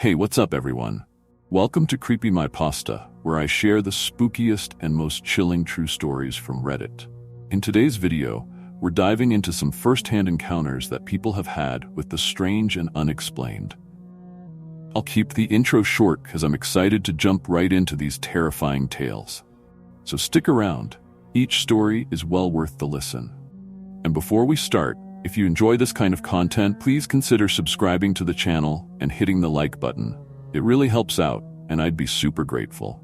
Hey, what's up everyone? Welcome to Creepy My Pasta, where I share the spookiest and most chilling true stories from Reddit. In today's video, we're diving into some first-hand encounters that people have had with the strange and unexplained. I'll keep the intro short because I'm excited to jump right into these terrifying tales. So stick around. Each story is well worth the listen. And before we start, if you enjoy this kind of content, please consider subscribing to the channel and hitting the like button. It really helps out, and I'd be super grateful.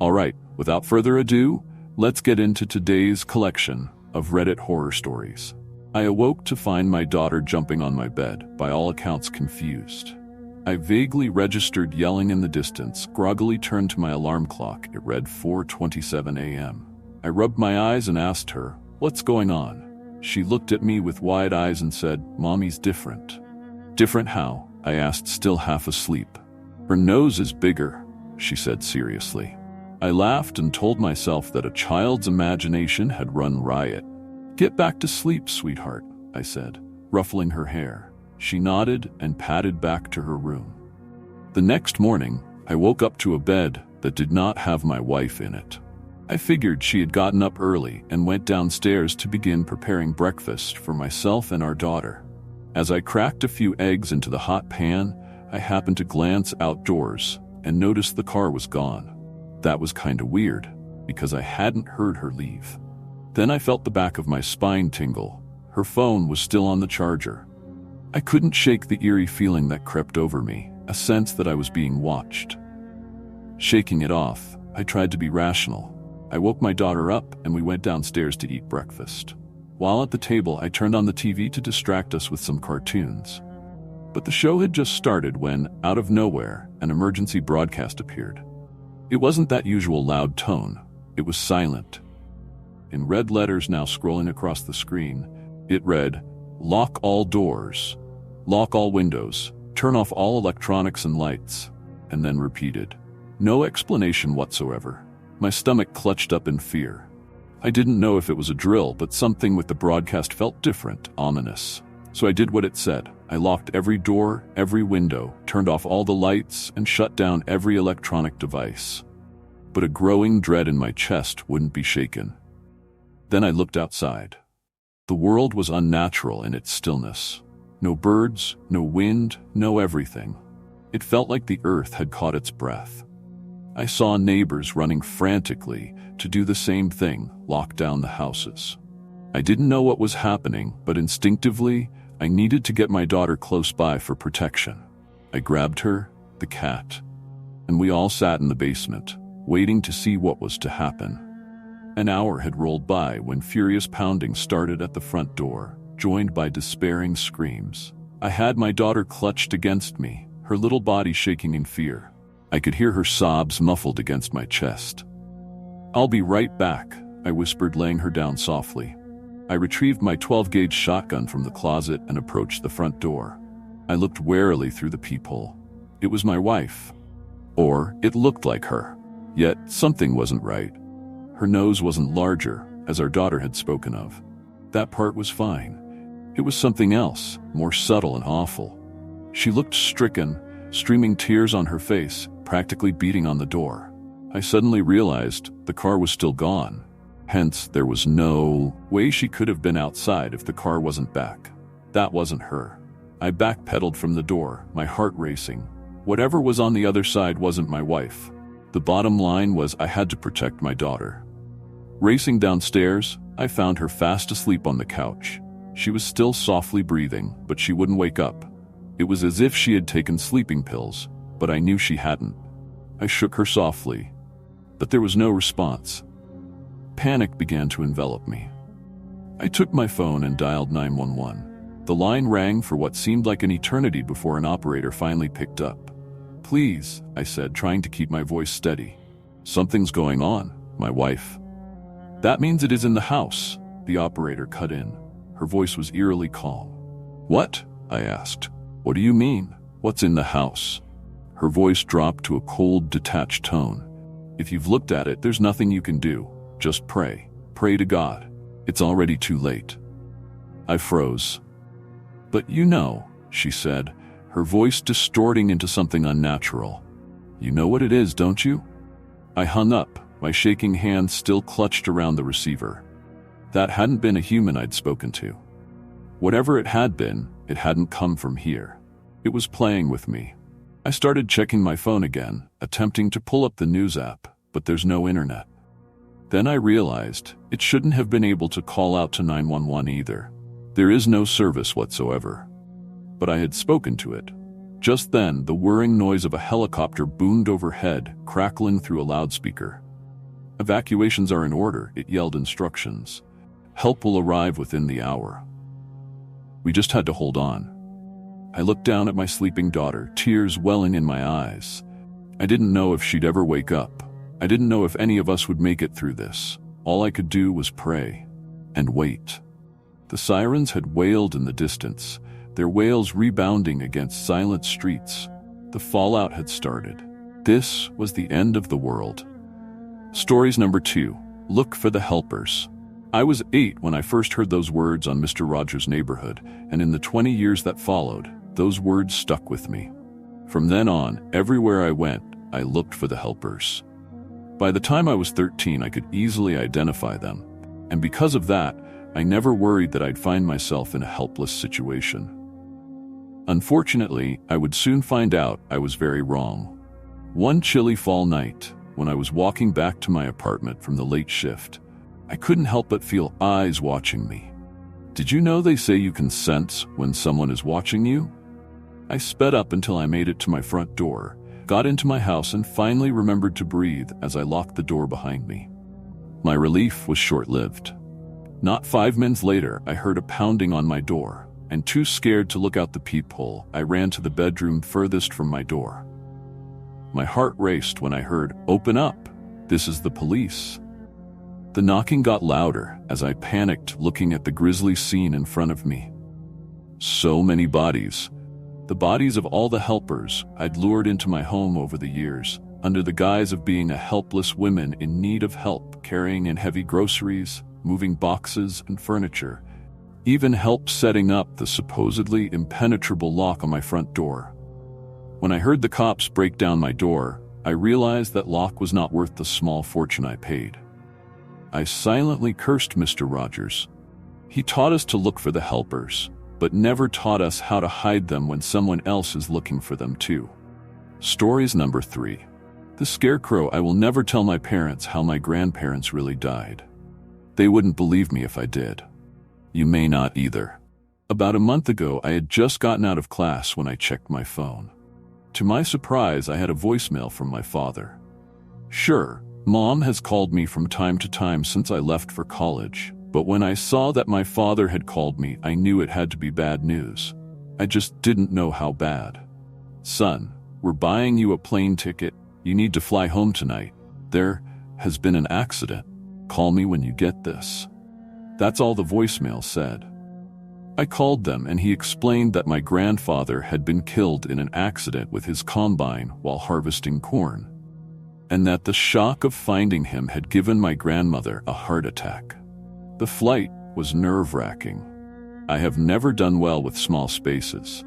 Alright, without further ado, let's get into today's collection of Reddit horror stories. I awoke to find my daughter jumping on my bed, by all accounts confused. I vaguely registered yelling in the distance, groggily turned to my alarm clock. It read 4:27 a.m. I rubbed my eyes and asked her, "What's going on?" She looked at me with wide eyes and said, "Mommy's different." "Different how?" I asked, still half asleep. "Her nose is bigger," she said seriously. I laughed and told myself that a child's imagination had run riot. "Get back to sleep, sweetheart," I said, ruffling her hair. She nodded and padded back to her room. The next morning, I woke up to a bed that did not have my wife in it. I figured she had gotten up early and went downstairs to begin preparing breakfast for myself and our daughter. As I cracked a few eggs into the hot pan, I happened to glance outdoors and noticed the car was gone. That was kinda weird, because I hadn't heard her leave. Then I felt the back of my spine tingle. Her phone was still on the charger. I couldn't shake the eerie feeling that crept over me, a sense that I was being watched. Shaking it off, I tried to be rational. I woke my daughter up and we went downstairs to eat breakfast. While at the table, I turned on the TV to distract us with some cartoons. But the show had just started when, out of nowhere, an emergency broadcast appeared. It wasn't that usual loud tone. It was silent. In red letters now scrolling across the screen, it read, "Lock all doors. Lock all windows. Turn off all electronics and lights," and then repeated. No explanation whatsoever. My stomach clutched up in fear. I didn't know if it was a drill, but something with the broadcast felt different, ominous. So I did what it said. I locked every door, every window, turned off all the lights, and shut down every electronic device. But a growing dread in my chest wouldn't be shaken. Then I looked outside. The world was unnatural in its stillness. No birds, no wind, no everything. It felt like the earth had caught its breath. I saw neighbors running frantically to do the same thing, lock down the houses. I didn't know what was happening, but instinctively, I needed to get my daughter close by for protection. I grabbed her, the cat, and we all sat in the basement, waiting to see what was to happen. An hour had rolled by when furious pounding started at the front door, joined by despairing screams. I had my daughter clutched against me, her little body shaking in fear. I could hear her sobs muffled against my chest. "I'll be right back," I whispered, laying her down softly. I retrieved my 12-gauge shotgun from the closet and approached the front door. I looked warily through the peephole. It was my wife. Or it looked like her. Yet something wasn't right. Her nose wasn't larger, as our daughter had spoken of. That part was fine. It was something else, more subtle and awful. She looked stricken, streaming tears on her face, practically beating on the door. I suddenly realized the car was still gone. Hence, there was no way she could have been outside if the car wasn't back. That wasn't her. I backpedaled from the door, my heart racing. Whatever was on the other side wasn't my wife. The bottom line was I had to protect my daughter. Racing downstairs, I found her fast asleep on the couch. She was still softly breathing, but she wouldn't wake up. It was as if she had taken sleeping pills, but I knew she hadn't. I shook her softly, but there was no response. Panic began to envelop me. I took my phone and dialed 911. The line rang for what seemed like an eternity before an operator finally picked up. "Please," I said, trying to keep my voice steady. "Something's going on, my wife." "That means it is in the house," the operator cut in. Her voice was eerily calm. "What?" I asked. "What do you mean? What's in the house?" Her voice dropped to a cold, detached tone. "If you've looked at it, there's nothing you can do. Just pray. Pray to God. It's already too late." I froze. "But you know," she said, her voice distorting into something unnatural. "You know what it is, don't you?" I hung up, my shaking hand still clutched around the receiver. That hadn't been a human I'd spoken to. Whatever it had been, it hadn't come from here. It was playing with me. I started checking my phone again, attempting to pull up the news app, but there's no internet. Then I realized it shouldn't have been able to call out to 911 either. There is no service whatsoever. But I had spoken to it. Just then, the whirring noise of a helicopter boomed overhead, crackling through a loudspeaker. "Evacuations are in order," it yelled instructions. "Help will arrive within the hour." We just had to hold on. I looked down at my sleeping daughter, tears welling in my eyes. I didn't know if she'd ever wake up. I didn't know if any of us would make it through this. All I could do was pray and wait. The sirens had wailed in the distance, their wails rebounding against silent streets. The fallout had started. This was the end of the world. Stories number 2. Look for the helpers. I was 8 when I first heard those words on Mr. Rogers' Neighborhood, and in the 20 years that followed, those words stuck with me. From then on, everywhere I went, I looked for the helpers. By the time I was 13, I could easily identify them, and because of that, I never worried that I'd find myself in a helpless situation. Unfortunately, I would soon find out I was very wrong. One chilly fall night, when I was walking back to my apartment from the late shift, I couldn't help but feel eyes watching me. Did you know they say you can sense when someone is watching you? I sped up until I made it to my front door, got into my house, and finally remembered to breathe as I locked the door behind me. My relief was short-lived. Not 5 minutes later, I heard a pounding on my door, and too scared to look out the peephole, I ran to the bedroom furthest from my door. My heart raced when I heard, "Open up! This is the police." The knocking got louder as I panicked, looking at the grisly scene in front of me. So many bodies. The bodies of all the helpers I'd lured into my home over the years, under the guise of being a helpless woman in need of help carrying in heavy groceries, moving boxes and furniture, even help setting up the supposedly impenetrable lock on my front door. When I heard the cops break down my door, I realized that lock was not worth the small fortune I paid. I silently cursed Mr. Rogers. He taught us to look for the helpers, but never taught us how to hide them when someone else is looking for them too. Stories number 3. The Scarecrow. I will never tell my parents how my grandparents really died. They wouldn't believe me if I did. You may not either. About a month ago, I had just gotten out of class when I checked my phone. To my surprise, I had a voicemail from my father. Sure, Mom has called me from time to time since I left for college, but when I saw that my father had called me, I knew it had to be bad news. I just didn't know how bad. "Son, we're buying you a plane ticket. You need to fly home tonight. There has been an accident. Call me when you get this." That's all the voicemail said. I called them, and he explained that my grandfather had been killed in an accident with his combine while harvesting corn, and that the shock of finding him had given my grandmother a heart attack. The flight was nerve-wracking. I have never done well with small spaces,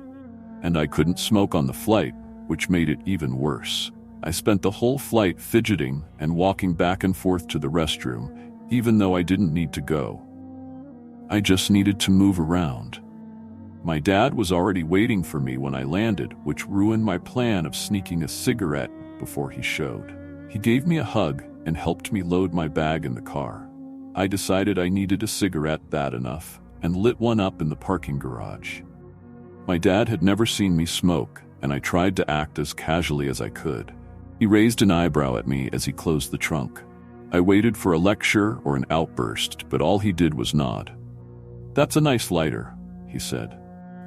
and I couldn't smoke on the flight, which made it even worse. I spent the whole flight fidgeting and walking back and forth to the restroom, even though I didn't need to go. I just needed to move around. My dad was already waiting for me when I landed, which ruined my plan of sneaking a cigarette before he showed. He gave me a hug and helped me load my bag in the car. I decided I needed a cigarette bad enough and lit one up in the parking garage. My dad had never seen me smoke, and I tried to act as casually as I could. He raised an eyebrow at me as he closed the trunk. I waited for a lecture or an outburst, but all he did was nod. "That's a nice lighter," he said.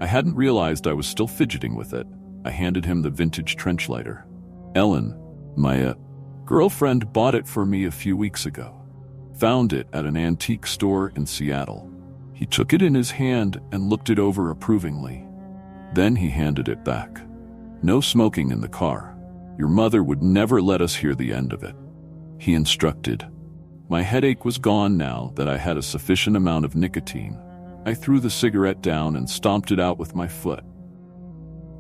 I hadn't realized I was still fidgeting with it. I handed him the vintage trench lighter. "Ellen, my girlfriend bought it for me a few weeks ago. Found it at an antique store in Seattle." He took it in his hand and looked it over approvingly. Then he handed it back. "No smoking in the car. Your mother would never let us hear the end of it," he instructed. My headache was gone now that I had a sufficient amount of nicotine. I threw the cigarette down and stomped it out with my foot.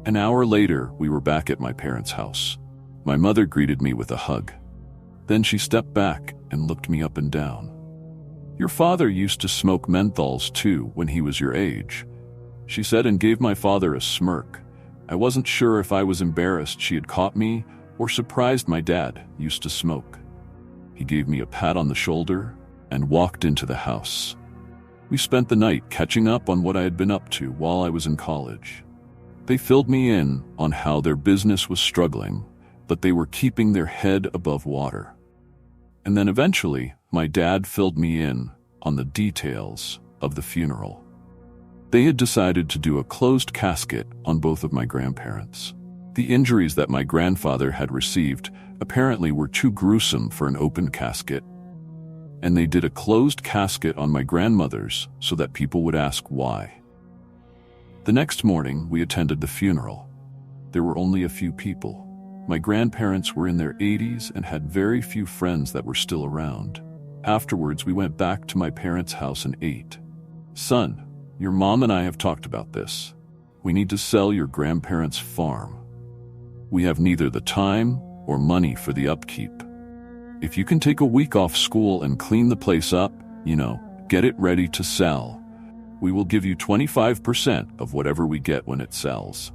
An hour later, we were back at my parents' house. My mother greeted me with a hug. Then she stepped back and looked me up and down. "Your father used to smoke menthols too when he was your age," she said, and gave my father a smirk. I wasn't sure if I was embarrassed she had caught me or surprised my dad used to smoke. He gave me a pat on the shoulder and walked into the house. We spent the night catching up on what I had been up to while I was in college. They filled me in on how their business was struggling, but they were keeping their head above water. And then eventually, my dad filled me in on the details of the funeral. They had decided to do a closed casket on both of my grandparents. The injuries that my grandfather had received apparently were too gruesome for an open casket, and they did a closed casket on my grandmother's so that people would ask why. The next morning, we attended the funeral. There were only a few people. My grandparents were in their 80s and had very few friends that were still around. Afterwards, we went back to my parents' house and ate. "Son, your mom and I have talked about this. We need to sell your grandparents' farm. We have neither the time or money for the upkeep. If you can take a week off school and clean the place up, get it ready to sell, we will give you 25% of whatever we get when it sells,"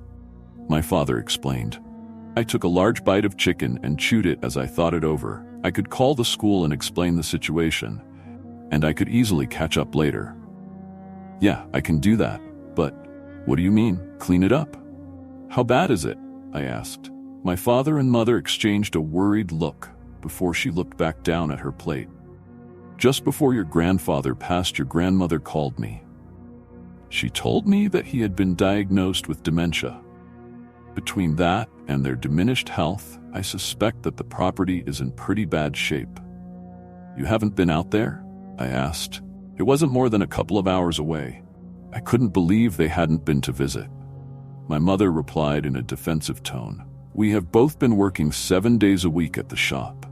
my father explained. I took a large bite of chicken and chewed it as I thought it over. I could call the school and explain the situation, and I could easily catch up later. "Yeah, I can do that, but what do you mean, clean it up? How bad is it?" I asked. My father and mother exchanged a worried look before she looked back down at her plate. "Just before your grandfather passed, your grandmother called me. She told me that he had been diagnosed with dementia. Between that and their diminished health, I suspect that the property is in pretty bad shape." "You haven't been out there?" I asked. It wasn't more than a couple of hours away. I couldn't believe they hadn't been to visit. My mother replied in a defensive tone, "We have both been working 7 days a week at the shop.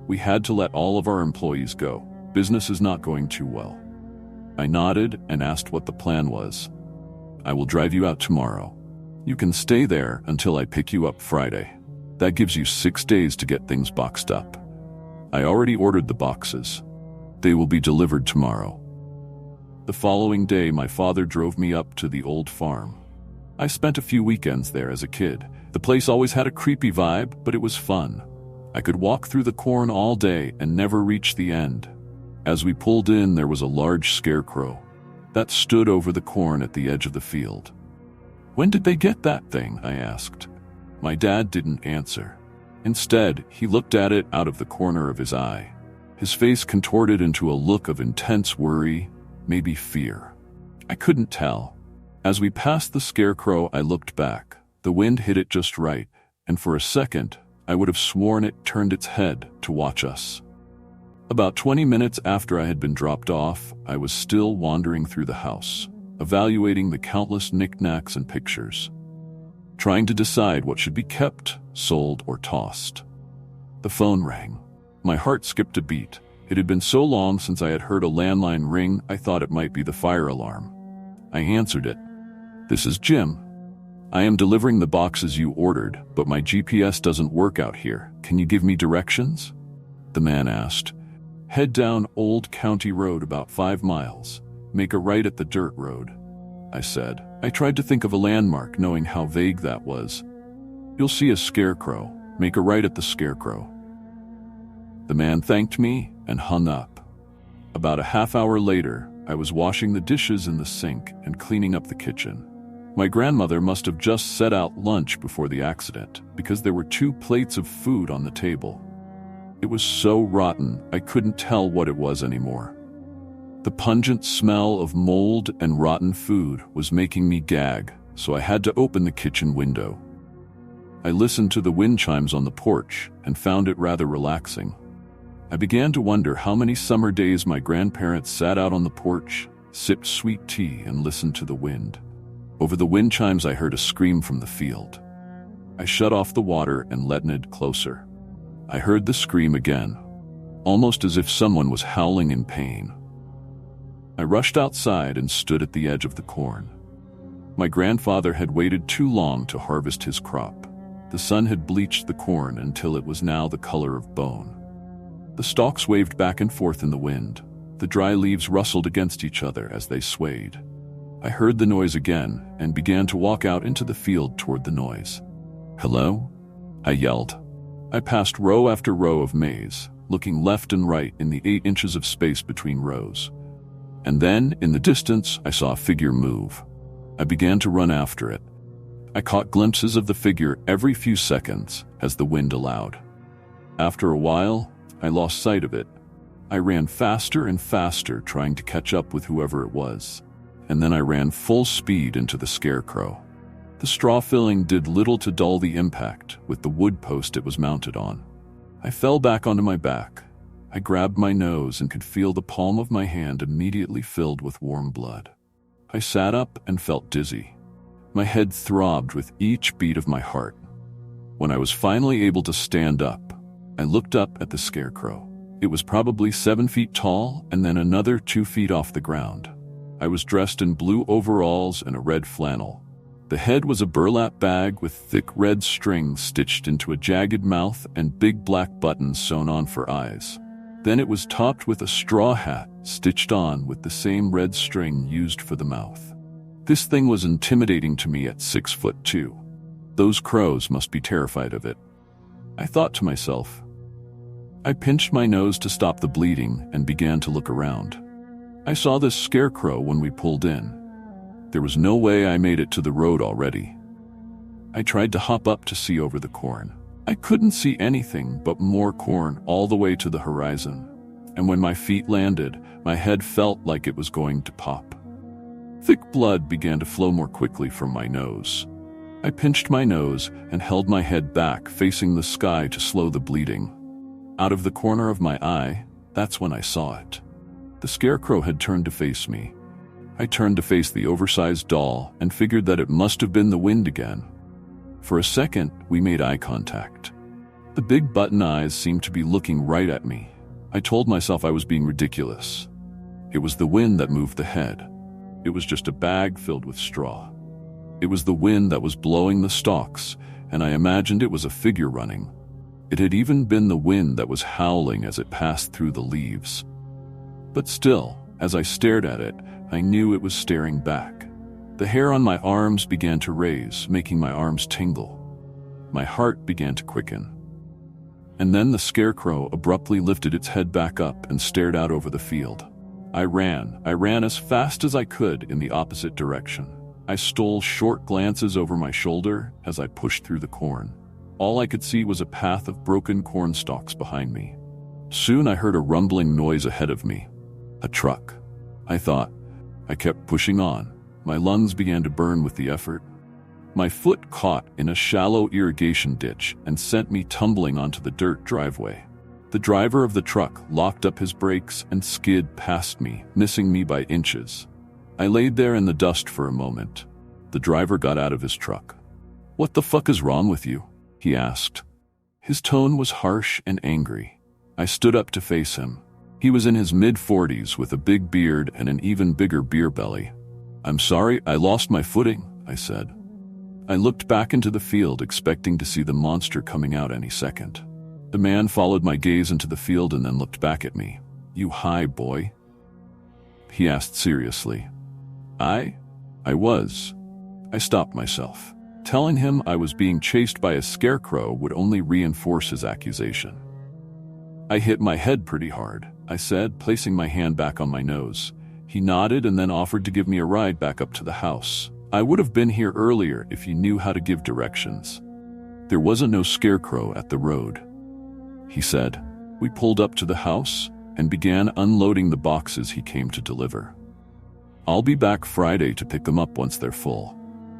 We had to let all of our employees go. Business is not going too well." I nodded and asked what the plan was. "I will drive you out tomorrow. You can stay there until I pick you up Friday. That gives you 6 days to get things boxed up. I already ordered the boxes. They will be delivered tomorrow." The following day, my father drove me up to the old farm. I spent a few weekends there as a kid. The place always had a creepy vibe, but it was fun. I could walk through the corn all day and never reach the end. As we pulled in, there was a large scarecrow that stood over the corn at the edge of the field. "When did they get that thing?" I asked. My dad didn't answer. Instead, he looked at it out of the corner of his eye. His face contorted into a look of intense worry, maybe fear. I couldn't tell. As we passed the scarecrow, I looked back. The wind hit it just right, and for a second, I would have sworn it turned its head to watch us. About 20 minutes after I had been dropped off, I was still wandering through the house, evaluating the countless knickknacks and pictures, trying to decide what should be kept, sold, or tossed. The phone rang. My heart skipped a beat. It had been so long since I had heard a landline ring, I thought it might be the fire alarm. I answered it. "This is Jim. I am delivering the boxes you ordered, but my GPS doesn't work out here. Can you give me directions?" The man asked. "Head down Old County Road about 5 miles. Make a right at the dirt road," I said. I tried to think of a landmark, knowing how vague that was. "You'll see a scarecrow. Make a right at the scarecrow." The man thanked me and hung up. About a half hour later, I was washing the dishes in the sink and cleaning up the kitchen. My grandmother must have just set out lunch before the accident, because there were 2 plates of food on the table. It was so rotten, I couldn't tell what it was anymore. The pungent smell of mold and rotten food was making me gag, so I had to open the kitchen window. I listened to the wind chimes on the porch and found it rather relaxing. I began to wonder how many summer days my grandparents sat out on the porch, sipped sweet tea, and listened to the wind. Over the wind chimes, I heard a scream from the field. I shut off the water and leaned closer. I heard the scream again, almost as if someone was howling in pain. I rushed outside and stood at the edge of the corn. My grandfather had waited too long to harvest his crop. The sun had bleached the corn until it was now the color of bone. The stalks waved back and forth in the wind. The dry leaves rustled against each other as they swayed. I heard the noise again and began to walk out into the field toward the noise. "Hello?" I yelled. I passed row after row of maize, looking left and right in the 8 inches of space between rows. And then, in the distance, I saw a figure move. I began to run after it. I caught glimpses of the figure every few seconds as the wind allowed. After a while, I lost sight of it. I ran faster and faster, trying to catch up with whoever it was. And then I ran full speed into the scarecrow. The straw filling did little to dull the impact with the wood post it was mounted on. I fell back onto my back. I grabbed my nose and could feel the palm of my hand immediately filled with warm blood. I sat up and felt dizzy. My head throbbed with each beat of my heart. When I was finally able to stand up, I looked up at the scarecrow. It was probably 7 feet tall and then another 2 feet off the ground. I was dressed in blue overalls and a red flannel. The head was a burlap bag with thick red string stitched into a jagged mouth and big black buttons sewn on for eyes. Then it was topped with a straw hat stitched on with the same red string used for the mouth. This thing was intimidating to me at 6'2". Those crows must be terrified of it, I thought to myself. I pinched my nose to stop the bleeding and began to look around. I saw this scarecrow when we pulled in. There was no way I made it to the road already. I tried to hop up to see over the corn. I couldn't see anything but more corn all the way to the horizon. And when my feet landed, my head felt like it was going to pop. Thick blood began to flow more quickly from my nose. I pinched my nose and held my head back, facing the sky to slow the bleeding. Out of the corner of my eye, that's when I saw it. The scarecrow had turned to face me. I turned to face the oversized doll and figured that it must have been the wind again. For a second, we made eye contact. The big button eyes seemed to be looking right at me. I told myself I was being ridiculous. It was the wind that moved the head. It was just a bag filled with straw. It was the wind that was blowing the stalks, and I imagined it was a figure running. It had even been the wind that was howling as it passed through the leaves. But still, as I stared at it, I knew it was staring back. The hair on my arms began to raise, making my arms tingle. My heart began to quicken. And then the scarecrow abruptly lifted its head back up and stared out over the field. I ran as fast as I could in the opposite direction. I stole short glances over my shoulder as I pushed through the corn. All I could see was a path of broken corn stalks behind me. Soon I heard a rumbling noise ahead of me. A truck, I thought. I kept pushing on. My lungs began to burn with the effort. My foot caught in a shallow irrigation ditch and sent me tumbling onto the dirt driveway. The driver of the truck locked up his brakes and skid past me, missing me by inches. I laid there in the dust for a moment. The driver got out of his truck. "What the fuck is wrong with you?" he asked. His tone was harsh and angry. I stood up to face him. He was in his mid-40s with a big beard and an even bigger beer belly. "I'm sorry, I lost my footing," I said. I looked back into the field, expecting to see the monster coming out any second. The man followed my gaze into the field and then looked back at me. "You high, boy?" he asked seriously. I was. I stopped myself. Telling him I was being chased by a scarecrow would only reinforce his accusation. "I hit my head pretty hard," I said, placing my hand back on my nose. He nodded and then offered to give me a ride back up to the house. "I would have been here earlier if you knew how to give directions." "There wasn't no scarecrow at the road," he said. We pulled up to the house and began unloading the boxes he came to deliver. "I'll be back Friday to pick them up once they're full.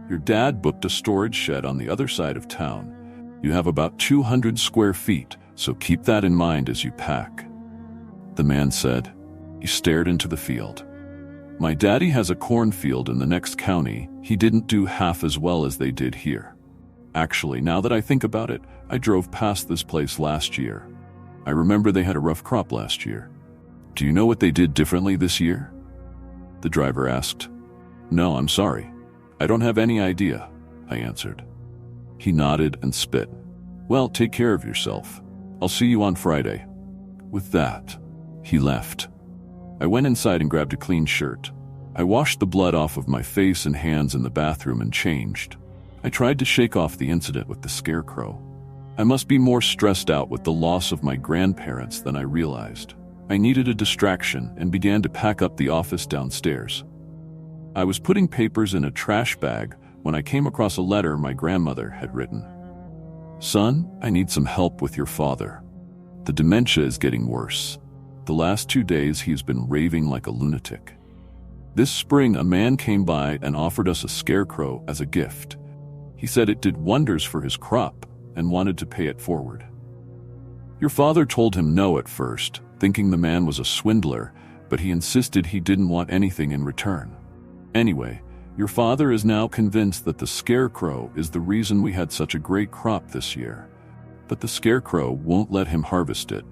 Your dad booked a storage shed on the other side of town. You have about 200 square feet, so keep that in mind as you pack," the man said. He stared into the field. "My daddy has a cornfield in the next county. He didn't do half as well as they did here. Actually, now that I think about it, I drove past this place last year. I remember they had a rough crop last year. Do you know what they did differently this year?" the driver asked. "No, I'm sorry. I don't have any idea, I answered. He nodded and spit. Well, take care of yourself. I'll see you on Friday. With that, he left. I went inside and grabbed a clean shirt. I washed the blood off of my face and hands in the bathroom and changed. I tried to shake off the incident with the scarecrow. I must be more stressed out with the loss of my grandparents than I realized. I needed a distraction and began to pack up the office downstairs. I was putting papers in a trash bag when I came across a letter my grandmother had written. Son, I need some help with your father. The dementia is getting worse. The last 2 days he has been raving like a lunatic. This spring a man came by and offered us a scarecrow as a gift. He said it did wonders for his crop and wanted to pay it forward. Your father told him no at first, thinking the man was a swindler, but he insisted he didn't want anything in return. Anyway, your father is now convinced that the scarecrow is the reason we had such a great crop this year. But the scarecrow won't let him harvest it.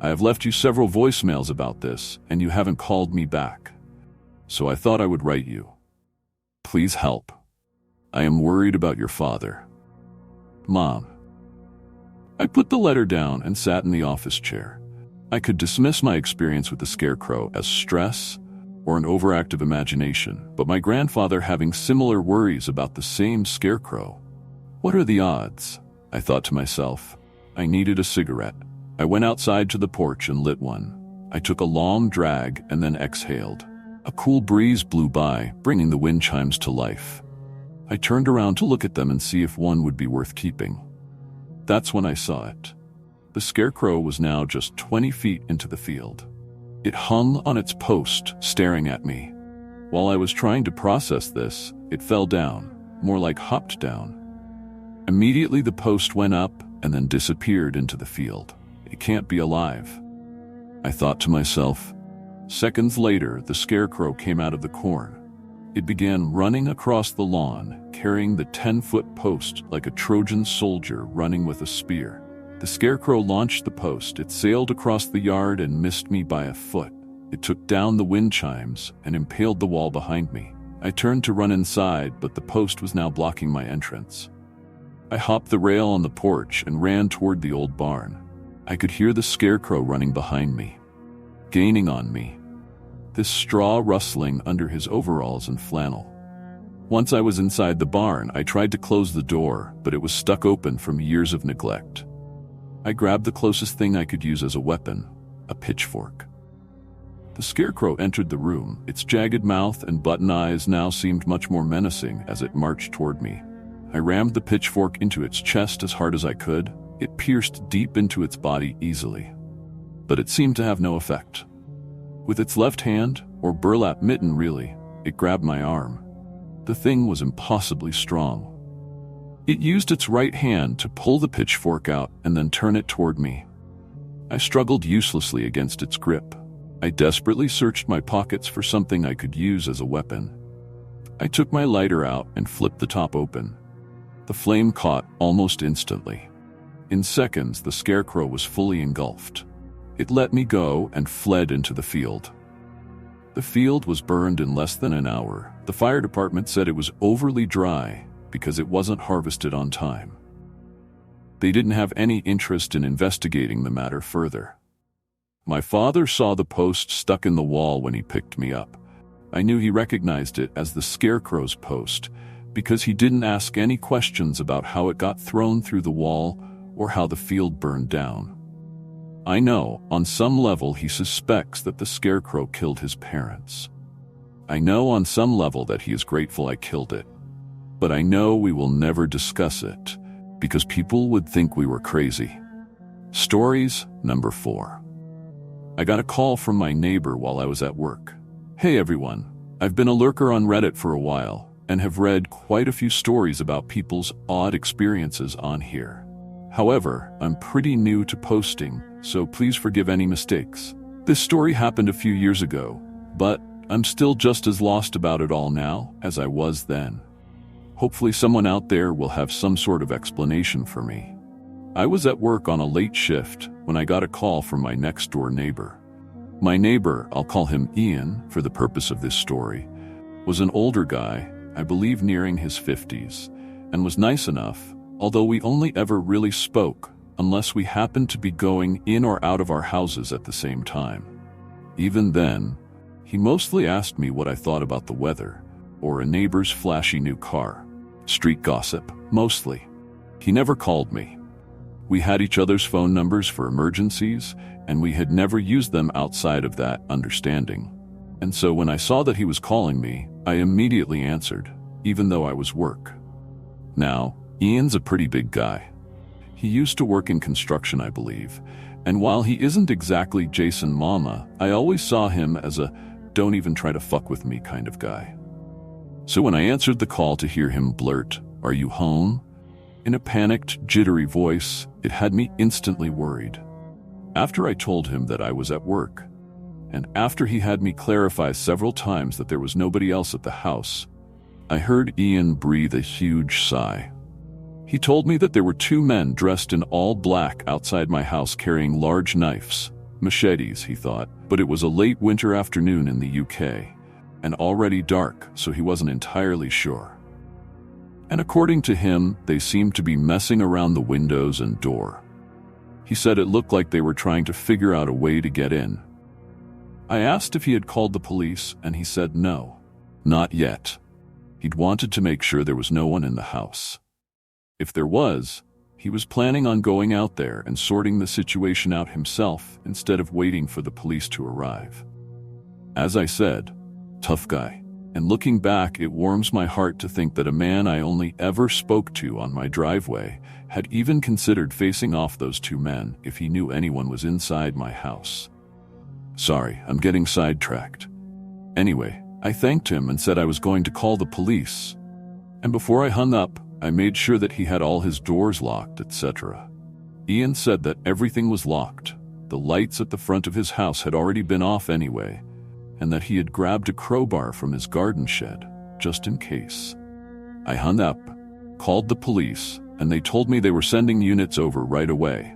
I have left you several voicemails about this, and you haven't called me back. So I thought I would write you. Please help. I am worried about your father. Mom. I put the letter down and sat in the office chair. I could dismiss my experience with the scarecrow as stress or an overactive imagination, but my grandfather having similar worries about the same scarecrow. What are the odds? I thought to myself. I needed a cigarette. I went outside to the porch and lit one. I took a long drag and then exhaled. A cool breeze blew by, bringing the wind chimes to life. I turned around to look at them and see if one would be worth keeping. That's when I saw it. The scarecrow was now just 20 feet into the field. It hung on its post, staring at me. While I was trying to process this, it fell down, more like hopped down. Immediately the post went up and then disappeared into the field. It can't be alive. I thought to myself. Seconds later, the scarecrow came out of the corn. It began running across the lawn, carrying the 10-foot post like a Trojan soldier running with a spear. The scarecrow launched the post. It sailed across the yard and missed me by a foot. It took down the wind chimes and impaled the wall behind me. I turned to run inside, but the post was now blocking my entrance. I hopped the rail on the porch and ran toward the old barn. I could hear the scarecrow running behind me, gaining on me. This straw rustling under his overalls and flannel. Once I was inside the barn, I tried to close the door, but it was stuck open from years of neglect. I grabbed the closest thing I could use as a weapon, a pitchfork. The scarecrow entered the room. Its jagged mouth and button eyes now seemed much more menacing as it marched toward me. I rammed the pitchfork into its chest as hard as I could. It pierced deep into its body easily, but it seemed to have no effect. With its left hand, or burlap mitten really, it grabbed my arm. The thing was impossibly strong. It used its right hand to pull the pitchfork out and then turn it toward me. I struggled uselessly against its grip. I desperately searched my pockets for something I could use as a weapon. I took my lighter out and flipped the top open. The flame caught almost instantly. In seconds, the scarecrow was fully engulfed. It let me go and fled into the field. The field was burned in less than an hour. The fire department said it was overly dry because it wasn't harvested on time. They didn't have any interest in investigating the matter further. My father saw the post stuck in the wall when he picked me up. I knew he recognized it as the scarecrow's post because he didn't ask any questions about how it got thrown through the wall or how the field burned down. I know, on some level, he suspects that the scarecrow killed his parents. I know on some level that he is grateful I killed it. But I know we will never discuss it, because people would think we were crazy. Stories number 4. I got a call from my neighbor while I was at work. Hey everyone, I've been a lurker on Reddit for a while, and have read quite a few stories about people's odd experiences on here. However, I'm pretty new to posting, so please forgive any mistakes. This story happened a few years ago, but I'm still just as lost about it all now as I was then. Hopefully someone out there will have some sort of explanation for me. I was at work on a late shift when I got a call from my next-door neighbor. My neighbor, I'll call him Ian for the purpose of this story, was an older guy. I believe nearing his 50s, and was nice enough, although we only ever really spoke unless we happened to be going in or out of our houses at the same time. Even then, he mostly asked me what I thought about the weather, or a neighbor's flashy new car. Street gossip, mostly. He never called me. We had each other's phone numbers for emergencies, and we had never used them outside of that understanding. And so when I saw that he was calling me, I immediately answered, even though I was work. Now, Ian's a pretty big guy. He used to work in construction, I believe, and while he isn't exactly Jason Mama, I always saw him as a don't even try to fuck with me kind of guy. So when I answered the call to hear him blurt, "Are you home?" in a panicked, jittery voice, it had me instantly worried. After I told him that I was at work, and after he had me clarify several times that there was nobody else at the house, I heard Ian breathe a huge sigh. He told me that there were two men dressed in all black outside my house carrying large knives, machetes, he thought, but it was a late winter afternoon in the UK, and already dark, so he wasn't entirely sure. And according to him, they seemed to be messing around the windows and door. He said it looked like they were trying to figure out a way to get in. I asked if he had called the police, and he said no, not yet. He'd wanted to make sure there was no one in the house. If there was, he was planning on going out there and sorting the situation out himself instead of waiting for the police to arrive. As I said, tough guy. And looking back, it warms my heart to think that a man I only ever spoke to on my driveway had even considered facing off those two men if he knew anyone was inside my house. Sorry, I'm getting sidetracked. Anyway, I thanked him and said I was going to call the police. And before I hung up, I made sure that he had all his doors locked, etc. Ian said that everything was locked. The lights at the front of his house had already been off anyway, and that he had grabbed a crowbar from his garden shed, just in case. I hung up, called the police, and they told me they were sending units over right away.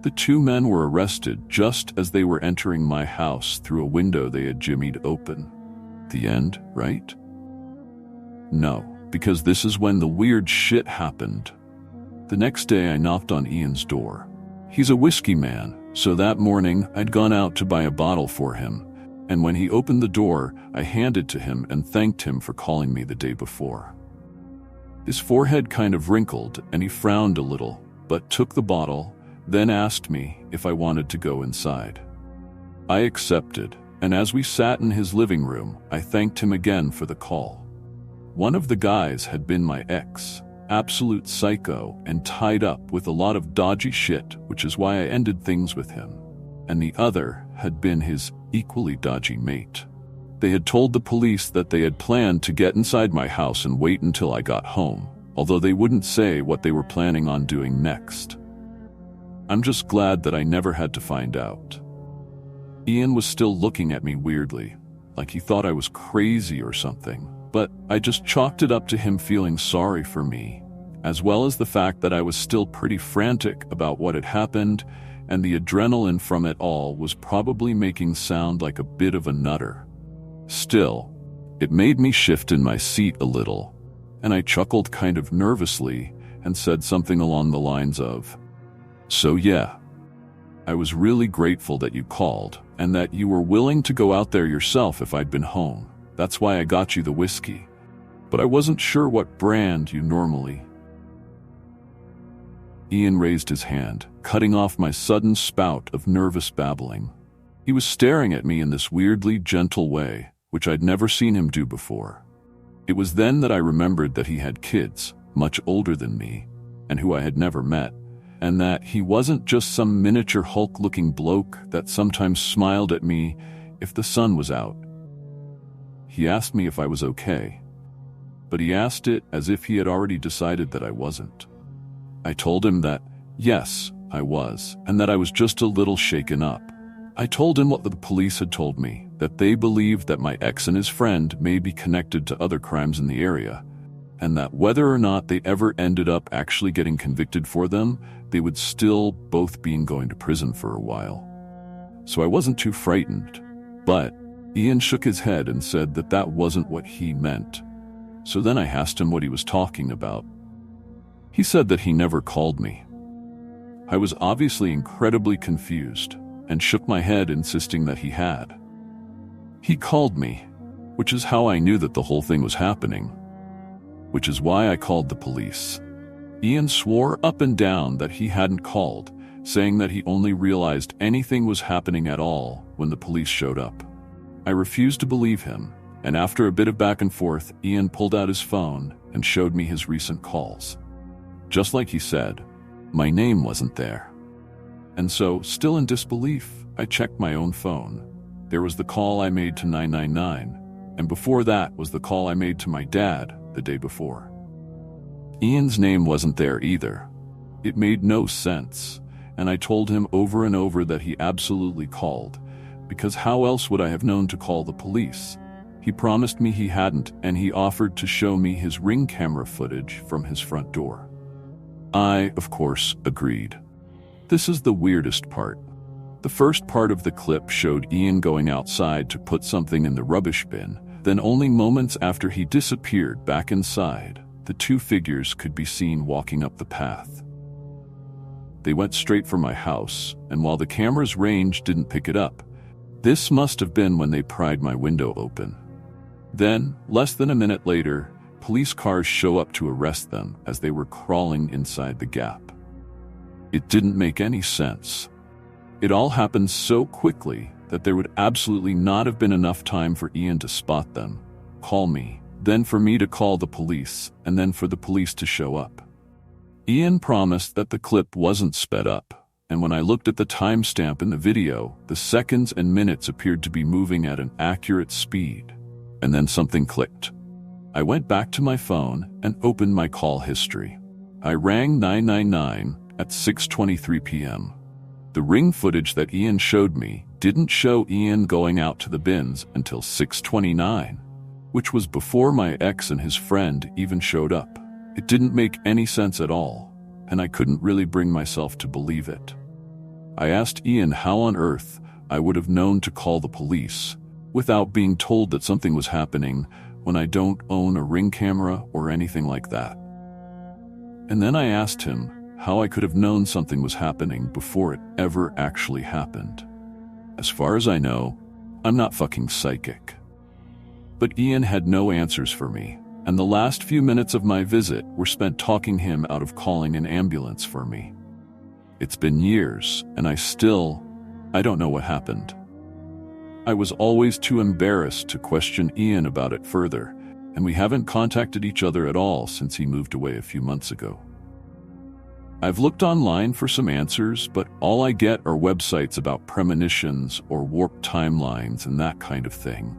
The two men were arrested just as they were entering my house through a window they had jimmied open. The end, right? No, because this is when the weird shit happened. The next day I knocked on Ian's door. He's a whiskey man, so that morning I'd gone out to buy a bottle for him, and when he opened the door, I handed to him and thanked him for calling me the day before. His forehead kind of wrinkled and he frowned a little, but took the bottle, then asked me if I wanted to go inside. I accepted, and as we sat in his living room, I thanked him again for the call. One of the guys had been my ex, absolute psycho and tied up with a lot of dodgy shit, which is why I ended things with him. And the other had been his equally dodgy mate. They had told the police that they had planned to get inside my house and wait until I got home, although they wouldn't say what they were planning on doing next. I'm just glad that I never had to find out. Ian was still looking at me weirdly, like he thought I was crazy or something, but I just chalked it up to him feeling sorry for me, as well as the fact that I was still pretty frantic about what had happened, and the adrenaline from it all was probably making sound like a bit of a nutter. Still, it made me shift in my seat a little, and I chuckled kind of nervously and said something along the lines of, "So yeah, I was really grateful that you called and that you were willing to go out there yourself if I'd been home. That's why I got you the whiskey. But I wasn't sure what brand you normally..." Ian raised his hand, cutting off my sudden spout of nervous babbling. He was staring at me in this weirdly gentle way, which I'd never seen him do before. It was then that I remembered that he had kids, much older than me, and who I had never met, and that he wasn't just some miniature Hulk-looking bloke that sometimes smiled at me if the sun was out. He asked me if I was okay, but he asked it as if he had already decided that I wasn't. I told him that, yes, I was, and that I was just a little shaken up. I told him what the police had told me, that they believed that my ex and his friend may be connected to other crimes in the area, and that whether or not they ever ended up actually getting convicted for them, they would still both be going to prison for a while. So I wasn't too frightened, but Ian shook his head and said that that wasn't what he meant. So then I asked him what he was talking about. He said that he never called me. I was obviously incredibly confused and shook my head, insisting that he had. He called me, which is how I knew that the whole thing was happening, which is why I called the police. Ian swore up and down that he hadn't called, saying that he only realized anything was happening at all when the police showed up. I refused to believe him, and after a bit of back and forth, Ian pulled out his phone and showed me his recent calls. Just like he said, my name wasn't there. And so, still in disbelief, I checked my own phone. There was the call I made to 999, and before that was the call I made to my dad the day before. Ian's name wasn't there either. It made no sense, and I told him over and over that he absolutely called, because how else would I have known to call the police? He promised me he hadn't, and he offered to show me his Ring camera footage from his front door. I, of course, agreed. This is the weirdest part. The first part of the clip showed Ian going outside to put something in the rubbish bin. Then only moments after he disappeared back inside, the two figures could be seen walking up the path. They went straight for my house, and while the camera's range didn't pick it up, this must have been when they pried my window open. Then, less than a minute later, police cars show up to arrest them as they were crawling inside the gap. It didn't make any sense. It all happened so quickly that there would absolutely not have been enough time for Ian to spot them, call me, then for me to call the police, and then for the police to show up. Ian promised that the clip wasn't sped up, and when I looked at the timestamp in the video, the seconds and minutes appeared to be moving at an accurate speed. And then something clicked. I went back to my phone and opened my call history. I rang 999 at 6:23 p.m. The Ring footage that Ian showed me didn't show Ian going out to the bins until 6:29, which was before my ex and his friend even showed up. It didn't make any sense at all, and I couldn't really bring myself to believe it. I asked Ian how on earth I would have known to call the police without being told that something was happening when I don't own a Ring camera or anything like that. And then I asked him how I could have known something was happening before it ever actually happened. As far as I know, I'm not fucking psychic. But Ian had no answers for me, and the last few minutes of my visit were spent talking him out of calling an ambulance for me. It's been years, and I don't know what happened. I was always too embarrassed to question Ian about it further, and we haven't contacted each other at all since he moved away a few months ago. I've looked online for some answers, but all I get are websites about premonitions or warped timelines and that kind of thing,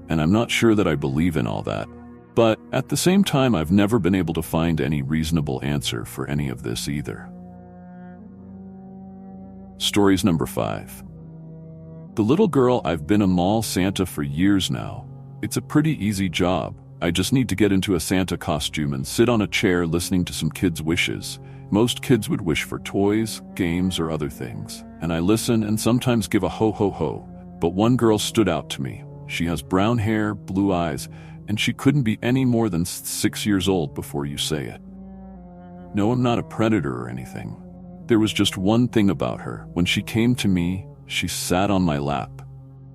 and I'm not sure that I believe in all that. But at the same time, I've never been able to find any reasonable answer for any of this either. Stories number 5. The little girl. I've been a mall Santa for years now. It's a pretty easy job. I just need to get into a Santa costume and sit on a chair listening to some kids' wishes. Most kids would wish for toys, games, or other things, and I listen and sometimes give a ho ho ho. But one girl stood out to me. She has brown hair, blue eyes, and she couldn't be any more than 6 years old before you say it. No, I'm not a predator or anything. There was just one thing about her. When she came to me, she sat on my lap.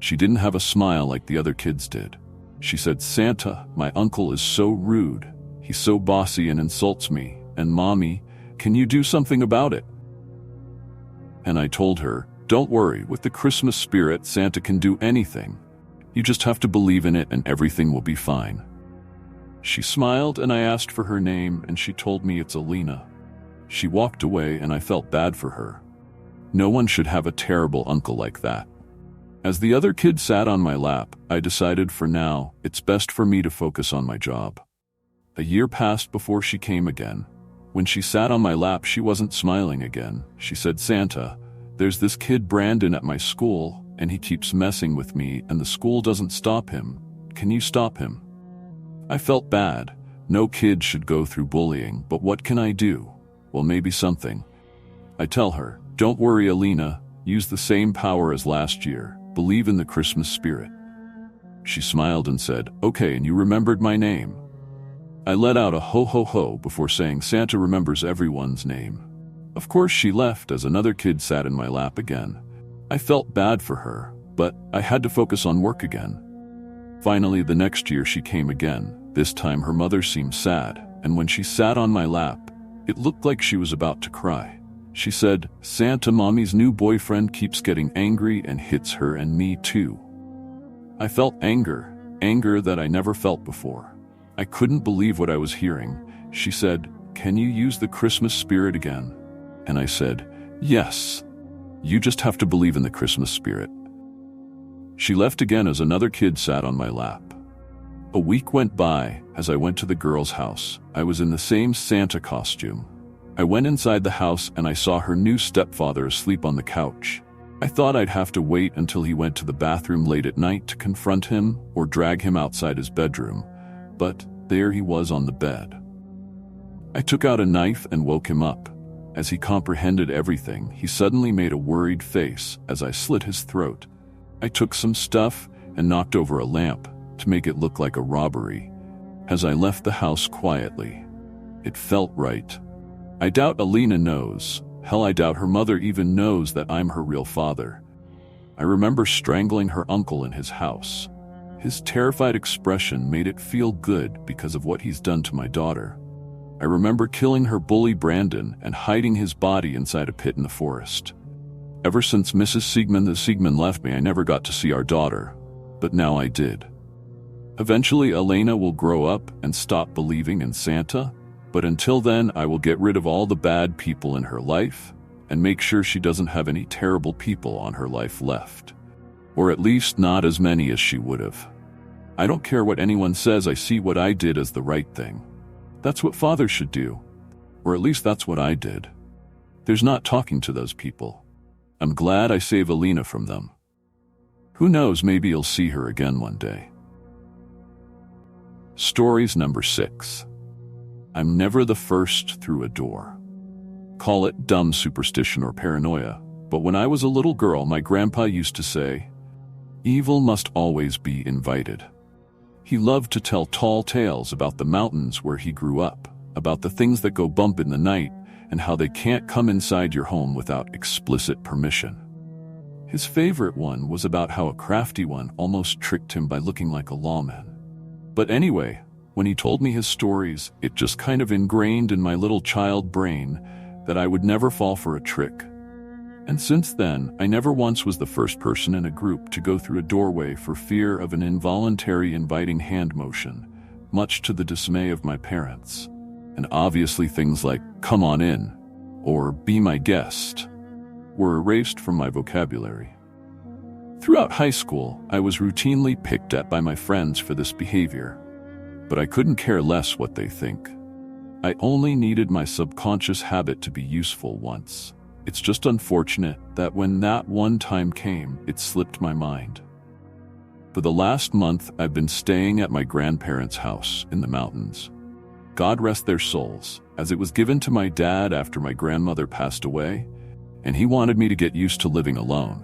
She didn't have a smile like the other kids did. She said, "Santa, my uncle is so rude. He's so bossy and insults me. And Mommy, can you do something about it?" And I told her, "Don't worry, with the Christmas spirit, Santa can do anything. You just have to believe in it and everything will be fine." She smiled and I asked for her name and she told me it's Alina. She walked away and I felt bad for her. No one should have a terrible uncle like that. As the other kid sat on my lap, I decided for now, it's best for me to focus on my job. A year passed before she came again. When she sat on my lap, she wasn't smiling again. She said, "Santa, there's this kid Brandon at my school, and he keeps messing with me, and the school doesn't stop him. Can you stop him?" I felt bad. No kid should go through bullying, but what can I do? Well, maybe something. I tell her, "Don't worry, Alina. Use the same power as last year. Believe in the Christmas spirit." She smiled and said, "Okay, and you remembered my name?" I let out a ho ho ho before saying Santa remembers everyone's name. Of course she left as another kid sat in my lap again. I felt bad for her, but I had to focus on work again. Finally, the next year she came again. This time her mother seemed sad, and when she sat on my lap, it looked like she was about to cry. She said, "Santa, Mommy's new boyfriend keeps getting angry and hits her and me too." I felt anger that I never felt before. I couldn't believe what I was hearing. She said, "Can you use the Christmas spirit again?" And I said, "Yes. You just have to believe in the Christmas spirit." She left again as another kid sat on my lap. A week went by. As I went to the girl's house, I was in the same Santa costume. I went inside the house and I saw her new stepfather asleep on the couch. I thought I'd have to wait until he went to the bathroom late at night to confront him or drag him outside his bedroom, but there he was on the bed. I took out a knife and woke him up. As he comprehended everything, he suddenly made a worried face as I slit his throat. I took some stuff and knocked over a lamp to make it look like a robbery. As I left the house quietly, it felt right. I doubt Alina knows. Hell, I doubt her mother even knows that I'm her real father. I remember strangling her uncle in his house. His terrified expression made it feel good because of what he's done to my daughter. I remember killing her bully Brandon and hiding his body inside a pit in the forest. Ever since Mrs. Siegmund left me, I never got to see our daughter, but now I did. Eventually, Elena will grow up and stop believing in Santa, but until then, I will get rid of all the bad people in her life and make sure she doesn't have any terrible people on her life left. Or at least not as many as she would have. I don't care what anyone says, I see what I did as the right thing. That's what fathers should do. Or at least that's what I did. There's not talking to those people. I'm glad I saved Alina from them. Who knows, maybe you'll see her again one day. Stories number 6. I'm never the first through a door. Call it dumb superstition or paranoia, but when I was a little girl, my grandpa used to say, "Evil must always be invited." He loved to tell tall tales about the mountains where he grew up, about the things that go bump in the night, and how they can't come inside your home without explicit permission. His favorite one was about how a crafty one almost tricked him by looking like a lawman. But anyway, when he told me his stories, it just kind of ingrained in my little child brain that I would never fall for a trick. And since then, I never once was the first person in a group to go through a doorway for fear of an involuntary inviting hand motion, much to the dismay of my parents. And obviously things like, "Come on in," or "Be my guest," were erased from my vocabulary. Throughout high school, I was routinely picked at by my friends for this behavior, but I couldn't care less what they think. I only needed my subconscious habit to be useful once. It's just unfortunate that when that one time came, it slipped my mind. For the last month, I've been staying at my grandparents' house in the mountains. God rest their souls, as it was given to my dad after my grandmother passed away, and he wanted me to get used to living alone.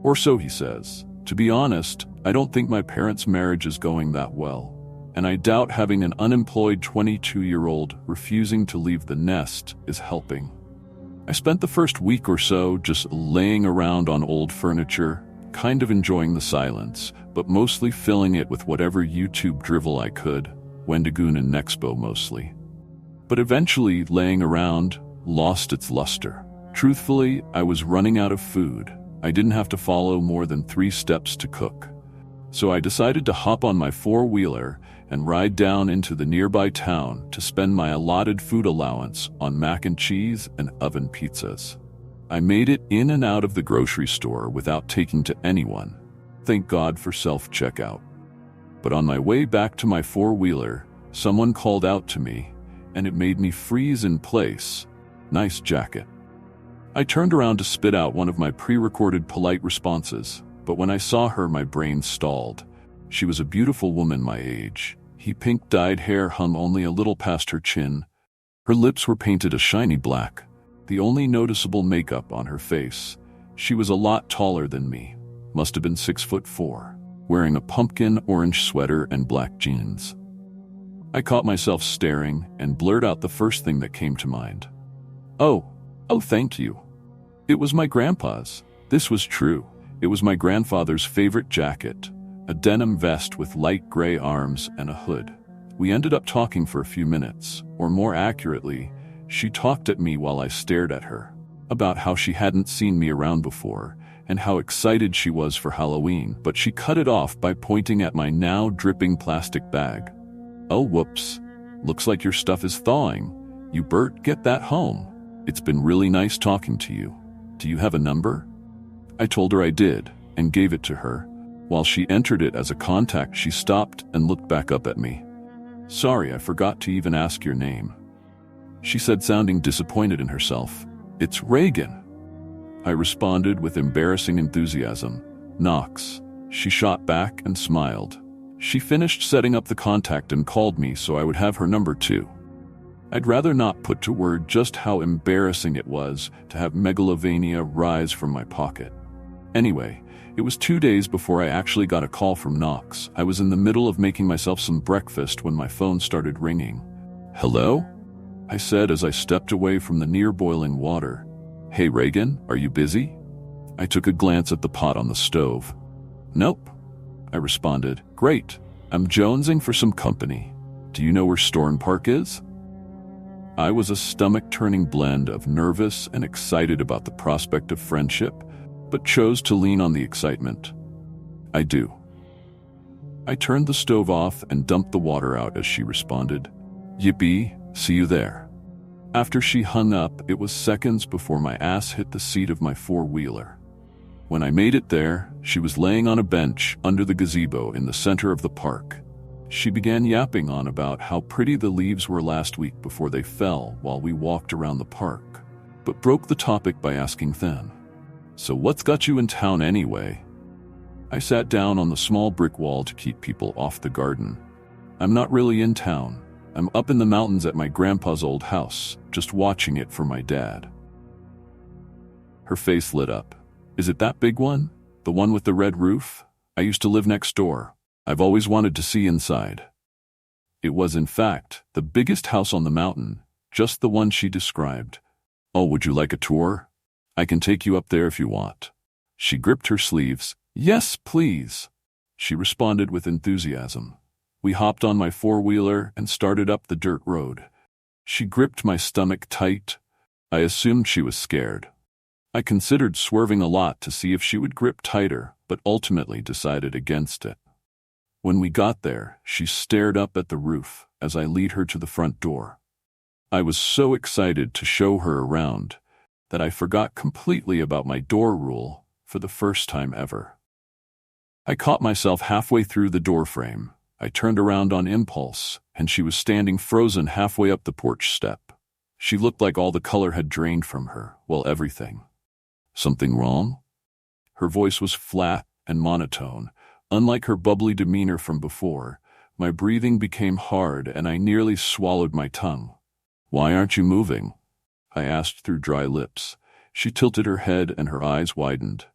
Or so he says. To be honest, I don't think my parents' marriage is going that well, and I doubt having an unemployed 22-year-old refusing to leave the nest is helping. I spent the first week or so just laying around on old furniture, kind of enjoying the silence, but mostly filling it with whatever YouTube drivel I could, Wendigoon and Nexpo mostly. But eventually, laying around lost its luster. Truthfully, I was running out of food. I didn't have to follow more than 3 steps to cook. So I decided to hop on my 4-wheeler and ride down into the nearby town to spend my allotted food allowance on mac and cheese and oven pizzas. I made it in and out of the grocery store without taking to anyone. Thank God for self-checkout. But on my way back to my 4-wheeler, someone called out to me, and it made me freeze in place. "Nice jacket." I turned around to spit out one of my pre-recorded polite responses, but when I saw her, my brain stalled. She was a beautiful woman my age. Her pink-dyed hair hung only a little past her chin. Her lips were painted a shiny black, the only noticeable makeup on her face. She was a lot taller than me, must have been 6'4", wearing a pumpkin orange sweater and black jeans. I caught myself staring and blurted out the first thing that came to mind. Oh, thank you. It was my grandpa's. This was true. It was my grandfather's favorite jacket, a denim vest with light gray arms and a hood. We ended up talking for a few minutes, or more accurately, she talked at me while I stared at her, about how she hadn't seen me around before, and how excited she was for Halloween, but she cut it off by pointing at my now dripping plastic bag. Oh, whoops. Looks like your stuff is thawing. You Bert, get that home. It's been really nice talking to you. Do you have a number? I told her I did, and gave it to her. While she entered it as a contact, she stopped and looked back up at me. Sorry, I forgot to even ask your name. She said, sounding disappointed in herself. It's Reagan. I responded with embarrassing enthusiasm. Knox. She shot back and smiled. She finished setting up the contact and called me so I would have her number too. I'd rather not put to word just how embarrassing it was to have megalovania rise from my pocket. Anyway, it was 2 days before I actually got a call from Knox. I was in the middle of making myself some breakfast when my phone started ringing. Hello? I said as I stepped away from the near-boiling water. Hey Reagan, are you busy? I took a glance at the pot on the stove. Nope, I responded. Great, I'm jonesing for some company. Do you know where Storm Park is? I was a stomach-turning blend of nervous and excited about the prospect of friendship, but chose to lean on the excitement. I do. I turned the stove off and dumped the water out as she responded. Yippee, see you there. After she hung up, it was seconds before my ass hit the seat of my four-wheeler. When I made it there, she was laying on a bench under the gazebo in the center of the park. She began yapping on about how pretty the leaves were last week before they fell while we walked around the park, but broke the topic by asking then, so what's got you in town anyway? I sat down on the small brick wall to keep people off the garden. I'm not really in town. I'm up in the mountains at my grandpa's old house, just watching it for my dad. Her face lit up. Is it that big one? The one with the red roof? I used to live next door. I've always wanted to see inside. It was, in fact, the biggest house on the mountain, just the one she described. Oh, would you like a tour? I can take you up there if you want. She gripped her sleeves. Yes, please. She responded with enthusiasm. We hopped on my four-wheeler and started up the dirt road. She gripped my stomach tight. I assumed she was scared. I considered swerving a lot to see if she would grip tighter, but ultimately decided against it. When we got there, she stared up at the roof as I lead her to the front door. I was so excited to show her around that I forgot completely about my door rule for the first time ever. I caught myself halfway through the door frame. I turned around on impulse, and she was standing frozen halfway up the porch step. She looked like all the color had drained from her, well, everything. Something wrong? Her voice was flat and monotone. Unlike her bubbly demeanor from before, my breathing became hard and I nearly swallowed my tongue. Why aren't you moving? I asked through dry lips. She tilted her head and her eyes widened.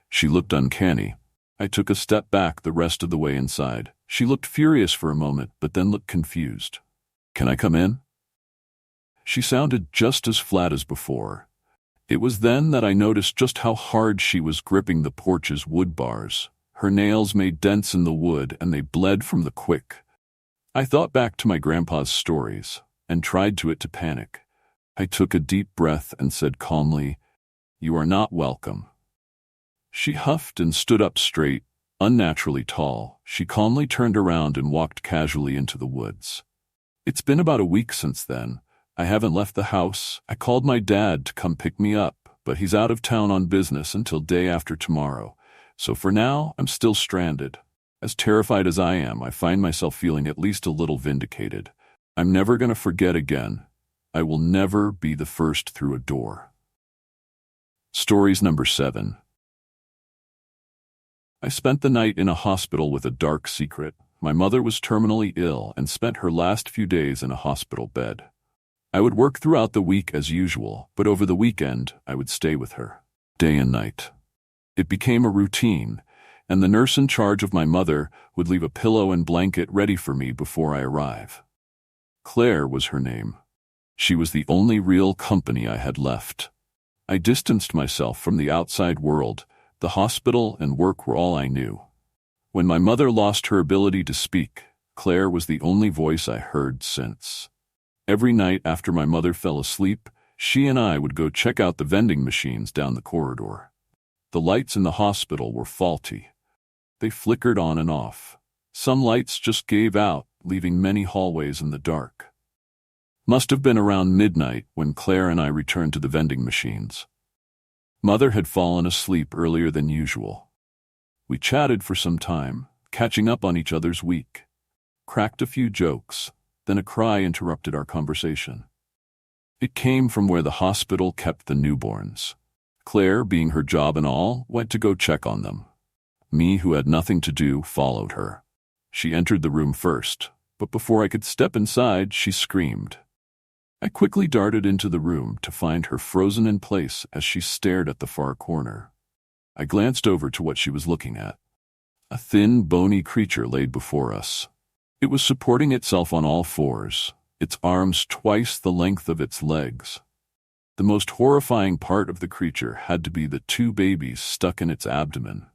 She looked uncanny. I took a step back the rest of the way inside. She looked furious for a moment, but then looked confused. Can I come in? She sounded just as flat as before. It was then that I noticed just how hard she was gripping the porch's wood bars. Her nails made dents in the wood and they bled from the quick. I thought back to my grandpa's stories and tried to panic. I took a deep breath and said calmly, "You are not welcome." She huffed and stood up straight, unnaturally tall. She calmly turned around and walked casually into the woods. It's been about a week since then. I haven't left the house. I called my dad to come pick me up, but he's out of town on business until day after tomorrow. So for now, I'm still stranded. As terrified as I am, I find myself feeling at least a little vindicated. I'm never going to forget again. I will never be the first through a door. Stories number 7. I spent the night in a hospital with a dark secret. My mother was terminally ill and spent her last few days in a hospital bed. I would work throughout the week as usual, but over the weekend, I would stay with her, day and night. It became a routine, and the nurse in charge of my mother would leave a pillow and blanket ready for me before I arrive. Claire was her name. She was the only real company I had left. I distanced myself from the outside world. The hospital and work were all I knew. When my mother lost her ability to speak, Claire was the only voice I heard since. Every night after my mother fell asleep, she and I would go check out the vending machines down the corridor. The lights in the hospital were faulty. They flickered on and off. Some lights just gave out, leaving many hallways in the dark. Must have been around midnight when Claire and I returned to the vending machines. Mother had fallen asleep earlier than usual. We chatted for some time, catching up on each other's week. Cracked a few jokes, then a cry interrupted our conversation. It came from where the hospital kept the newborns. Claire, being her job and all, went to go check on them. Me, who had nothing to do, followed her. She entered the room first, but before I could step inside, she screamed. I quickly darted into the room to find her frozen in place as she stared at the far corner. I glanced over to what she was looking at. A thin, bony creature laid before us. It was supporting itself on all fours, its arms twice the length of its legs. The most horrifying part of the creature had to be the 2 babies stuck in its abdomen.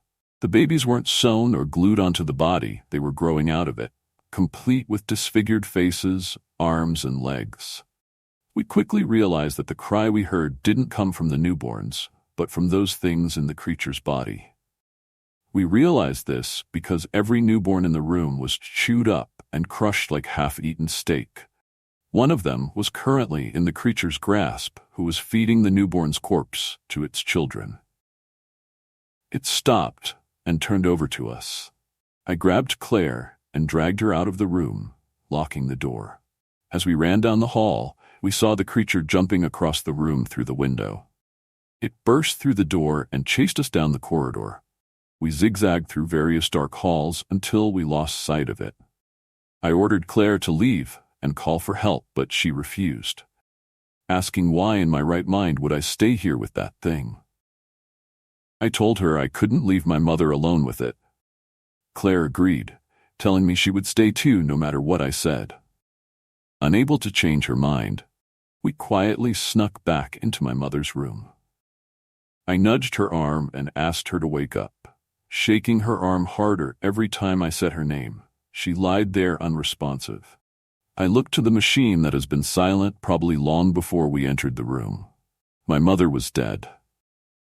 The babies weren't sewn or glued onto the body, they were growing out of it, complete with disfigured faces, arms, and legs. We quickly realized that the cry we heard didn't come from the newborns, but from those things in the creature's body. We realized this because every newborn in the room was chewed up and crushed like half-eaten steak. One of them was currently in the creature's grasp, who was feeding the newborn's corpse to its children. It stopped and turned over to us. I grabbed Claire and dragged her out of the room, locking the door. As we ran down the hall, we saw the creature jumping across the room through the window. It burst through the door and chased us down the corridor. We zigzagged through various dark halls until we lost sight of it. I ordered Claire to leave and call for help, but she refused, asking why in my right mind would I stay here with that thing. I told her I couldn't leave my mother alone with it. Claire agreed, telling me she would stay too no matter what I said. Unable to change her mind, we quietly snuck back into my mother's room. I nudged her arm and asked her to wake up, shaking her arm harder every time I said her name. She lied there unresponsive. I looked to the machine that has been silent probably long before we entered the room. My mother was dead.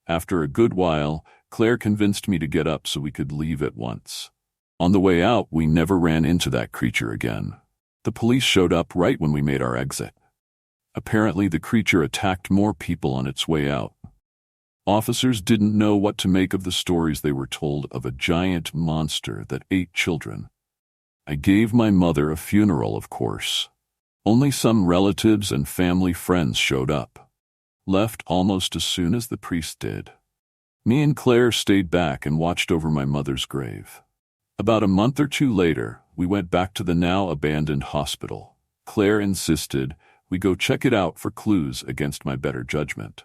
After a good while, Claire convinced me to get up so we could leave at once. On the way out, we never ran into that creature again. The police showed up right when we made our exit. Apparently, the creature attacked more people on its way out. Officers didn't know what to make of the stories they were told of a giant monster that ate children. I gave my mother a funeral, of course. Only some relatives and family friends showed up. Left almost as soon as the priest did. Me and Claire stayed back and watched over my mother's grave. About a month or 2 later, we went back to the now abandoned hospital. Claire insisted we go check it out for clues against my better judgment.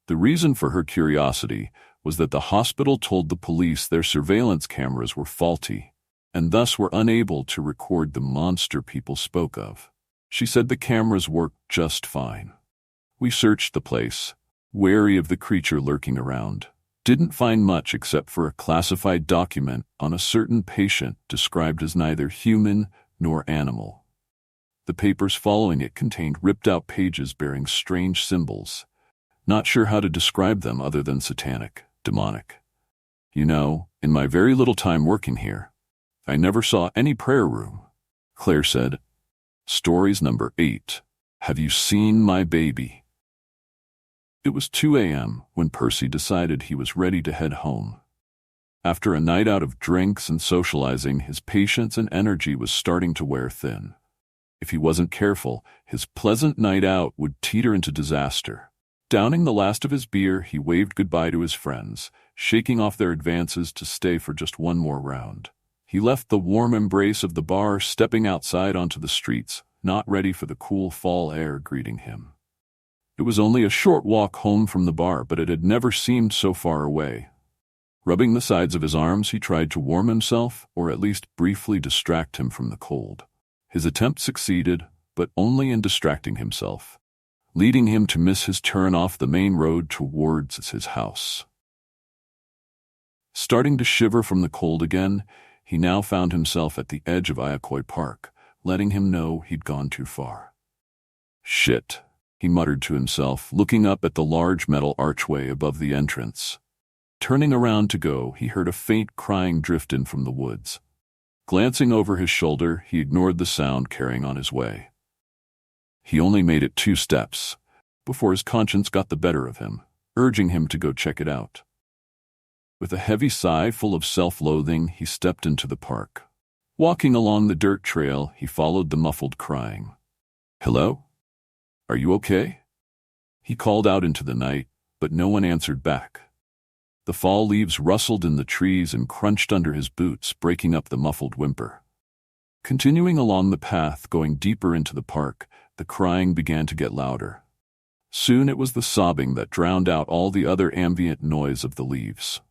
The reason for her curiosity was that the hospital told the police their surveillance cameras were faulty, and thus were unable to record the monster people spoke of. She said the cameras worked just fine. We searched the place, wary of the creature lurking around. Didn't find much except for a classified document on a certain patient described as neither human nor animal. The papers following it contained ripped-out pages bearing strange symbols. Not sure how to describe them other than satanic, demonic. You know, in my very little time working here, I never saw any prayer room. Claire said, Stories number 8. Have you seen my baby? It was 2 a.m. when Percy decided he was ready to head home. After a night out of drinks and socializing, his patience and energy was starting to wear thin. If he wasn't careful, his pleasant night out would teeter into disaster. Downing the last of his beer, he waved goodbye to his friends, shaking off their advances to stay for just one more round. He left the warm embrace of the bar, stepping outside onto the streets, not ready for the cool fall air greeting him. It was only a short walk home from the bar, but it had never seemed so far away. Rubbing the sides of his arms, he tried to warm himself, or at least briefly distract him from the cold. His attempt succeeded, but only in distracting himself, leading him to miss his turn off the main road towards his house. Starting to shiver from the cold again, he now found himself at the edge of Iroquois Park, letting him know he'd gone too far. "Shit," he muttered to himself, looking up at the large metal archway above the entrance. Turning around to go, he heard a faint crying drift in from the woods. Glancing over his shoulder, he ignored the sound carrying on his way. He only made it 2 steps before his conscience got the better of him, urging him to go check it out. With a heavy sigh full of self-loathing, he stepped into the park. Walking along the dirt trail, he followed the muffled crying. "Hello? Are you okay?" He called out into the night, but no one answered back. The fall leaves rustled in the trees and crunched under his boots, breaking up the muffled whimper. Continuing along the path, going deeper into the park, the crying began to get louder. Soon it was the sobbing that drowned out all the other ambient noise of the leaves.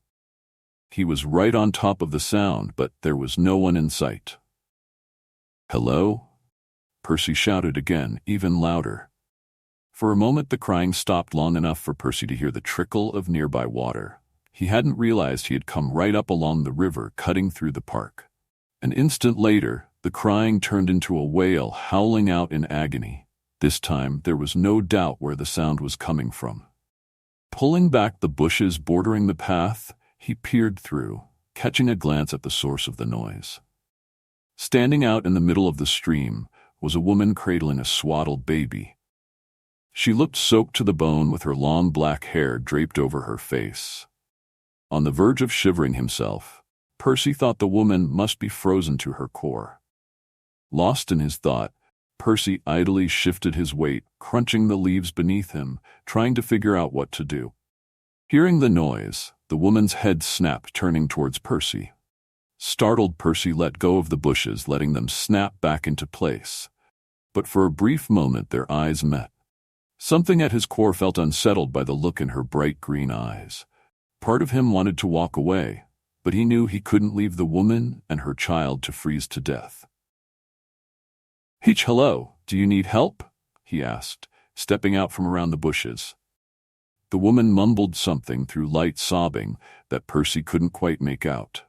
He was right on top of the sound, but there was no one in sight. "Hello?" Percy shouted again, even louder. For a moment the crying stopped long enough for Percy to hear the trickle of nearby water. He hadn't realized he had come right up along the river, cutting through the park. An instant later, the crying turned into a wail, howling out in agony. This time, there was no doubt where the sound was coming from. Pulling back the bushes bordering the path, he peered through, catching a glance at the source of the noise. Standing out in the middle of the stream was a woman cradling a swaddled baby. She looked soaked to the bone with her long black hair draped over her face. On the verge of shivering himself, Percy thought the woman must be frozen to her core. Lost in his thought, Percy idly shifted his weight, crunching the leaves beneath him, trying to figure out what to do. Hearing the noise, the woman's head snapped, turning towards Percy. Startled, Percy let go of the bushes, letting them snap back into place. But for a brief moment their eyes met. Something at his core felt unsettled by the look in her bright green eyes. Part of him wanted to walk away, but he knew he couldn't leave the woman and her child to freeze to death. "Hello, do you need help?" he asked, stepping out from around the bushes. The woman mumbled something through light sobbing that Percy couldn't quite make out.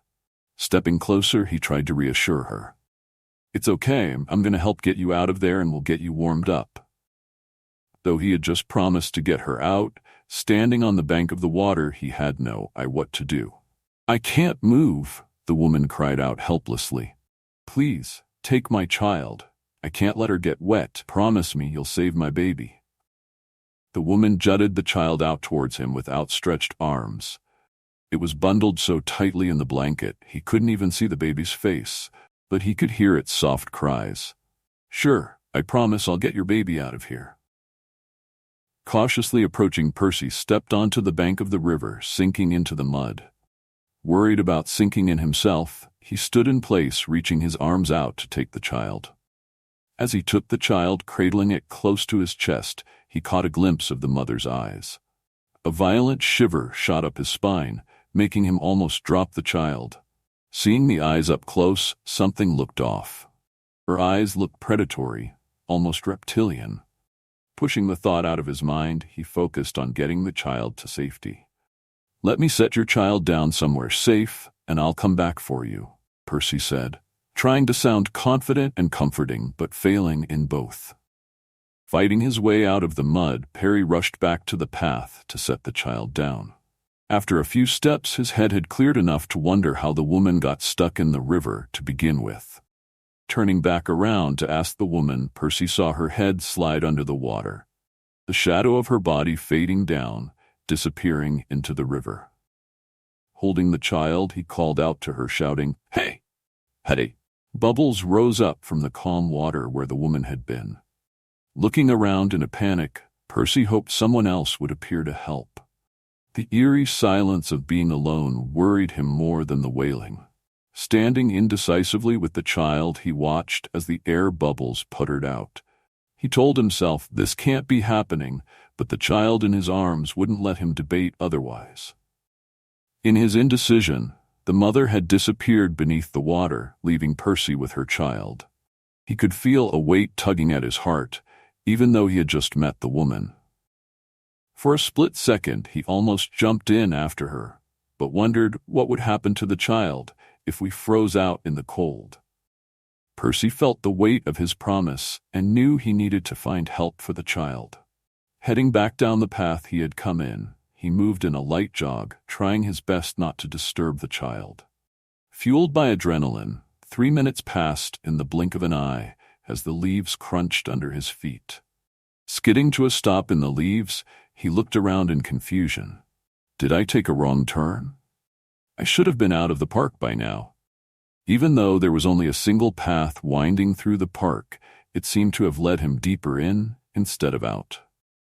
Stepping closer, he tried to reassure her. "It's okay, I'm going to help get you out of there and we'll get you warmed up." Though he had just promised to get her out, standing on the bank of the water, he had no idea what to do. "I can't move," the woman cried out helplessly. "Please, take my child. I can't let her get wet. Promise me you'll save my baby." The woman jutted the child out towards him with outstretched arms. It was bundled so tightly in the blanket he couldn't even see the baby's face, but he could hear its soft cries. "Sure, I promise I'll get your baby out of here." Cautiously approaching, Percy stepped onto the bank of the river, sinking into the mud. Worried about sinking in himself, he stood in place, reaching his arms out to take the child. As he took the child, cradling it close to his chest, he caught a glimpse of the mother's eyes. A violent shiver shot up his spine, making him almost drop the child. Seeing the eyes up close, something looked off. Her eyes looked predatory, almost reptilian. Pushing the thought out of his mind, he focused on getting the child to safety. "Let me set your child down somewhere safe, and I'll come back for you," Percy said, trying to sound confident and comforting, but failing in both. Fighting his way out of the mud, Perry rushed back to the path to set the child down. After a few steps, his head had cleared enough to wonder how the woman got stuck in the river to begin with. Turning back around to ask the woman, Percy saw her head slide under the water, the shadow of her body fading down, disappearing into the river. Holding the child, he called out to her, shouting, "Hey! Hey!" Bubbles rose up from the calm water where the woman had been. Looking around in a panic, Percy hoped someone else would appear to help. The eerie silence of being alone worried him more than the wailing. Standing indecisively with the child, he watched as the air bubbles puttered out. He told himself this can't be happening, but the child in his arms wouldn't let him debate otherwise. In his indecision, the mother had disappeared beneath the water, leaving Percy with her child. He could feel a weight tugging at his heart, even though he had just met the woman. For a split second, he almost jumped in after her, but wondered what would happen to the child if we froze out in the cold. Percy felt the weight of his promise and knew he needed to find help for the child. Heading back down the path he had come in, he moved in a light jog, trying his best not to disturb the child. Fueled by adrenaline, 3 minutes passed in the blink of an eye as the leaves crunched under his feet. Skidding to a stop in the leaves, he looked around in confusion. Did I take a wrong turn? I should have been out of the park by now. Even though there was only a single path winding through the park, it seemed to have led him deeper in instead of out.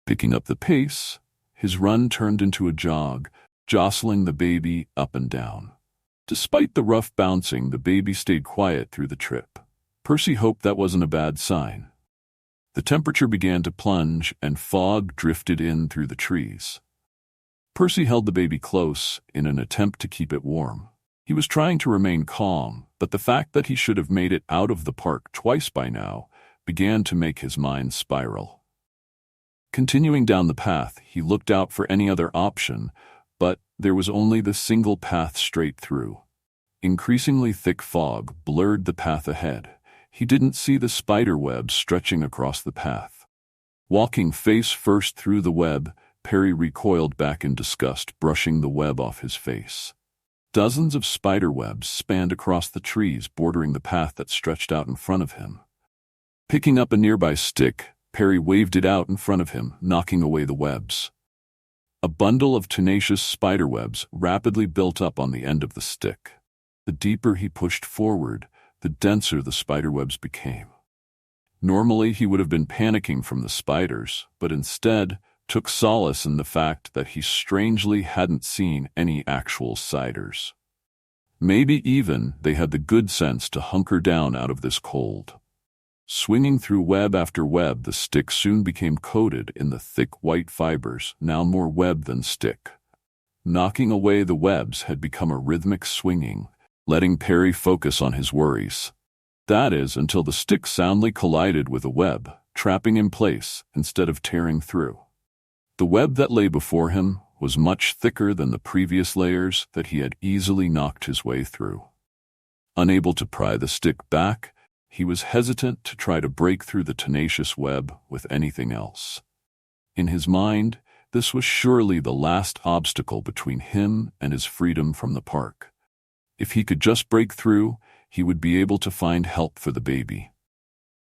Picking up the pace, his run turned into a jog, jostling the baby up and down. Despite the rough bouncing, the baby stayed quiet through the trip. Percy hoped that wasn't a bad sign. The temperature began to plunge and fog drifted in through the trees. Percy held the baby close in an attempt to keep it warm. He was trying to remain calm, but the fact that he should have made it out of the park twice by now began to make his mind spiral. Continuing down the path, he looked out for any other option, but there was only the single path straight through. Increasingly thick fog blurred the path ahead. He didn't see the spider webs stretching across the path. Walking face first through the web, Perry recoiled back in disgust, brushing the web off his face. Dozens of spider webs spanned across the trees bordering the path that stretched out in front of him. Picking up a nearby stick, Perry waved it out in front of him, knocking away the webs. A bundle of tenacious spider webs rapidly built up on the end of the stick. The deeper he pushed forward, the denser the spider webs became. Normally he would have been panicking from the spiders, but instead took solace in the fact that he strangely hadn't seen any actual siders. Maybe even they had the good sense to hunker down out of this cold. Swinging through web after web, the stick soon became coated in the thick white fibers, now more web than stick. Knocking away the webs had become a rhythmic swinging, letting Perry focus on his worries. That is, until the stick soundly collided with a web, trapping in place instead of tearing through. The web that lay before him was much thicker than the previous layers that he had easily knocked his way through. Unable to pry the stick back, he was hesitant to try to break through the tenacious web with anything else. In his mind, this was surely the last obstacle between him and his freedom from the park. If he could just break through, he would be able to find help for the baby.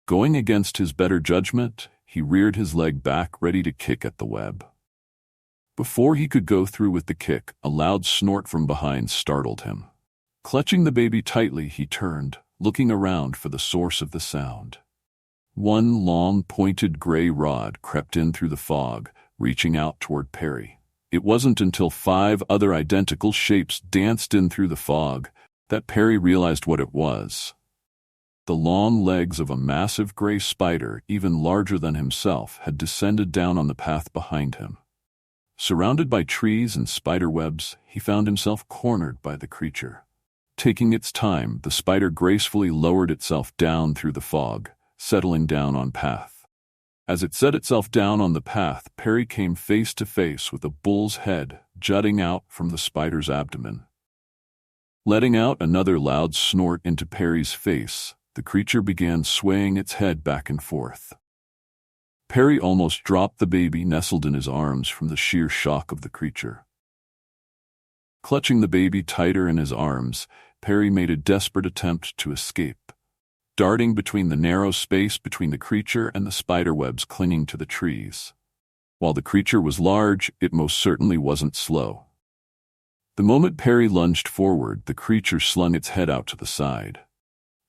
Going against his better judgment, he reared his leg back, ready to kick at the web. Before he could go through with the kick, a loud snort from behind startled him. Clutching the baby tightly, he turned, looking around for the source of the sound. One long, pointed gray rod crept in through the fog, reaching out toward Perry. It wasn't until 5 other identical shapes danced in through the fog that Perry realized what it was. The long legs of a massive gray spider, even larger than himself, had descended down on the path behind him. Surrounded by trees and spider webs, he found himself cornered by the creature. Taking its time, the spider gracefully lowered itself down through the fog, settling down on path. As it set itself down on the path, Perry came face to face with a bull's head jutting out from the spider's abdomen. Letting out another loud snort into Perry's face, the creature began swaying its head back and forth. Perry almost dropped the baby nestled in his arms from the sheer shock of the creature. Clutching the baby tighter in his arms, Perry made a desperate attempt to escape, darting between the narrow space between the creature and the spiderwebs clinging to the trees. While the creature was large, it most certainly wasn't slow. The moment Perry lunged forward, the creature slung its head out to the side.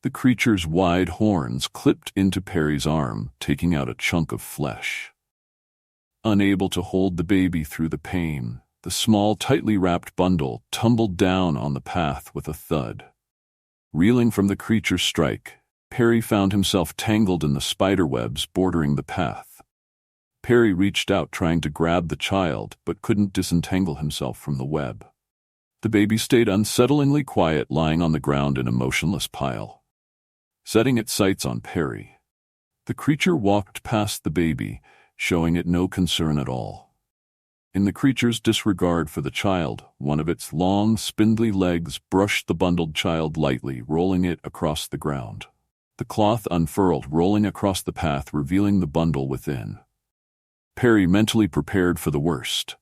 The creature's wide horns clipped into Perry's arm, taking out a chunk of flesh. Unable to hold the baby through the pain, the small, tightly wrapped bundle tumbled down on the path with a thud. Reeling from the creature's strike, Perry found himself tangled in the spider webs bordering the path. Perry reached out trying to grab the child, but couldn't disentangle himself from the web. The baby stayed unsettlingly quiet, lying on the ground in a motionless pile. setting its sights on Perry. The creature walked past the baby, showing it no concern at all. In the creature's disregard for the child, one of its long, spindly legs brushed the bundled child lightly, rolling it across the ground. The cloth unfurled, rolling across the path, revealing the bundle within. Perry mentally prepared for the worst,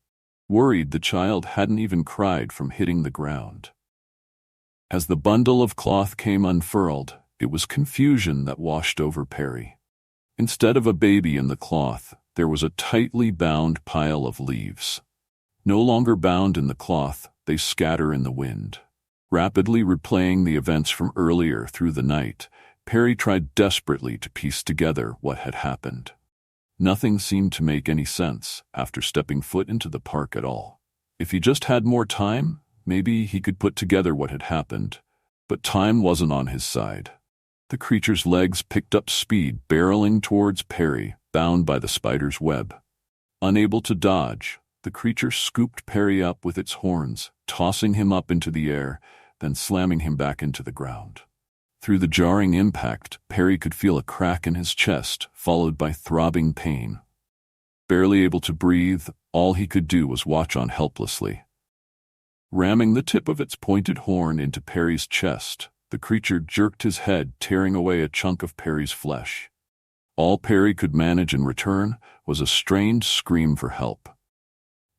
worried the child hadn't even cried from hitting the ground. As the bundle of cloth came unfurled, it was confusion that washed over Perry. Instead of a baby in the cloth, there was a tightly bound pile of leaves. No longer bound in the cloth, they scatter in the wind. Rapidly replaying the events from earlier through the night, Perry tried desperately to piece together what had happened. Nothing seemed to make any sense after stepping foot into the park at all. If he just had more time, maybe he could put together what had happened. But time wasn't on his side. The creature's legs picked up speed, barreling towards Perry, bound by the spider's web. Unable to dodge, the creature scooped Perry up with its horns, tossing him up into the air, then slamming him back into the ground. Through the jarring impact, Perry could feel a crack in his chest, followed by throbbing pain. Barely able to breathe, all he could do was watch on helplessly. Ramming the tip of its pointed horn into Perry's chest, the creature jerked his head, tearing away a chunk of Perry's flesh. All Perry could manage in return was a strained scream for help.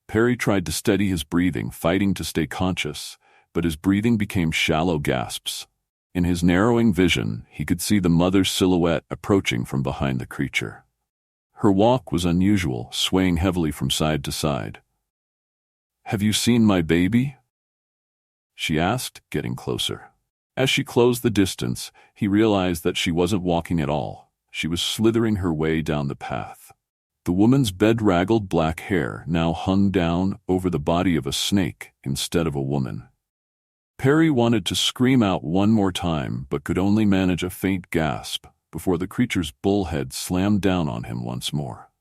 Perry tried to steady his breathing, fighting to stay conscious, but his breathing became shallow gasps. In his narrowing vision, he could see the mother's silhouette approaching from behind the creature. Her walk was unusual, swaying heavily from side to side. "Have you seen my baby?" she asked, getting closer. As she closed the distance, he realized that she wasn't walking at all. She was slithering her way down the path. The woman's bedraggled black hair now hung down over the body of a snake instead of a woman. Perry wanted to scream out one more time, but could only manage a faint gasp before the creature's bullhead slammed down on him once more.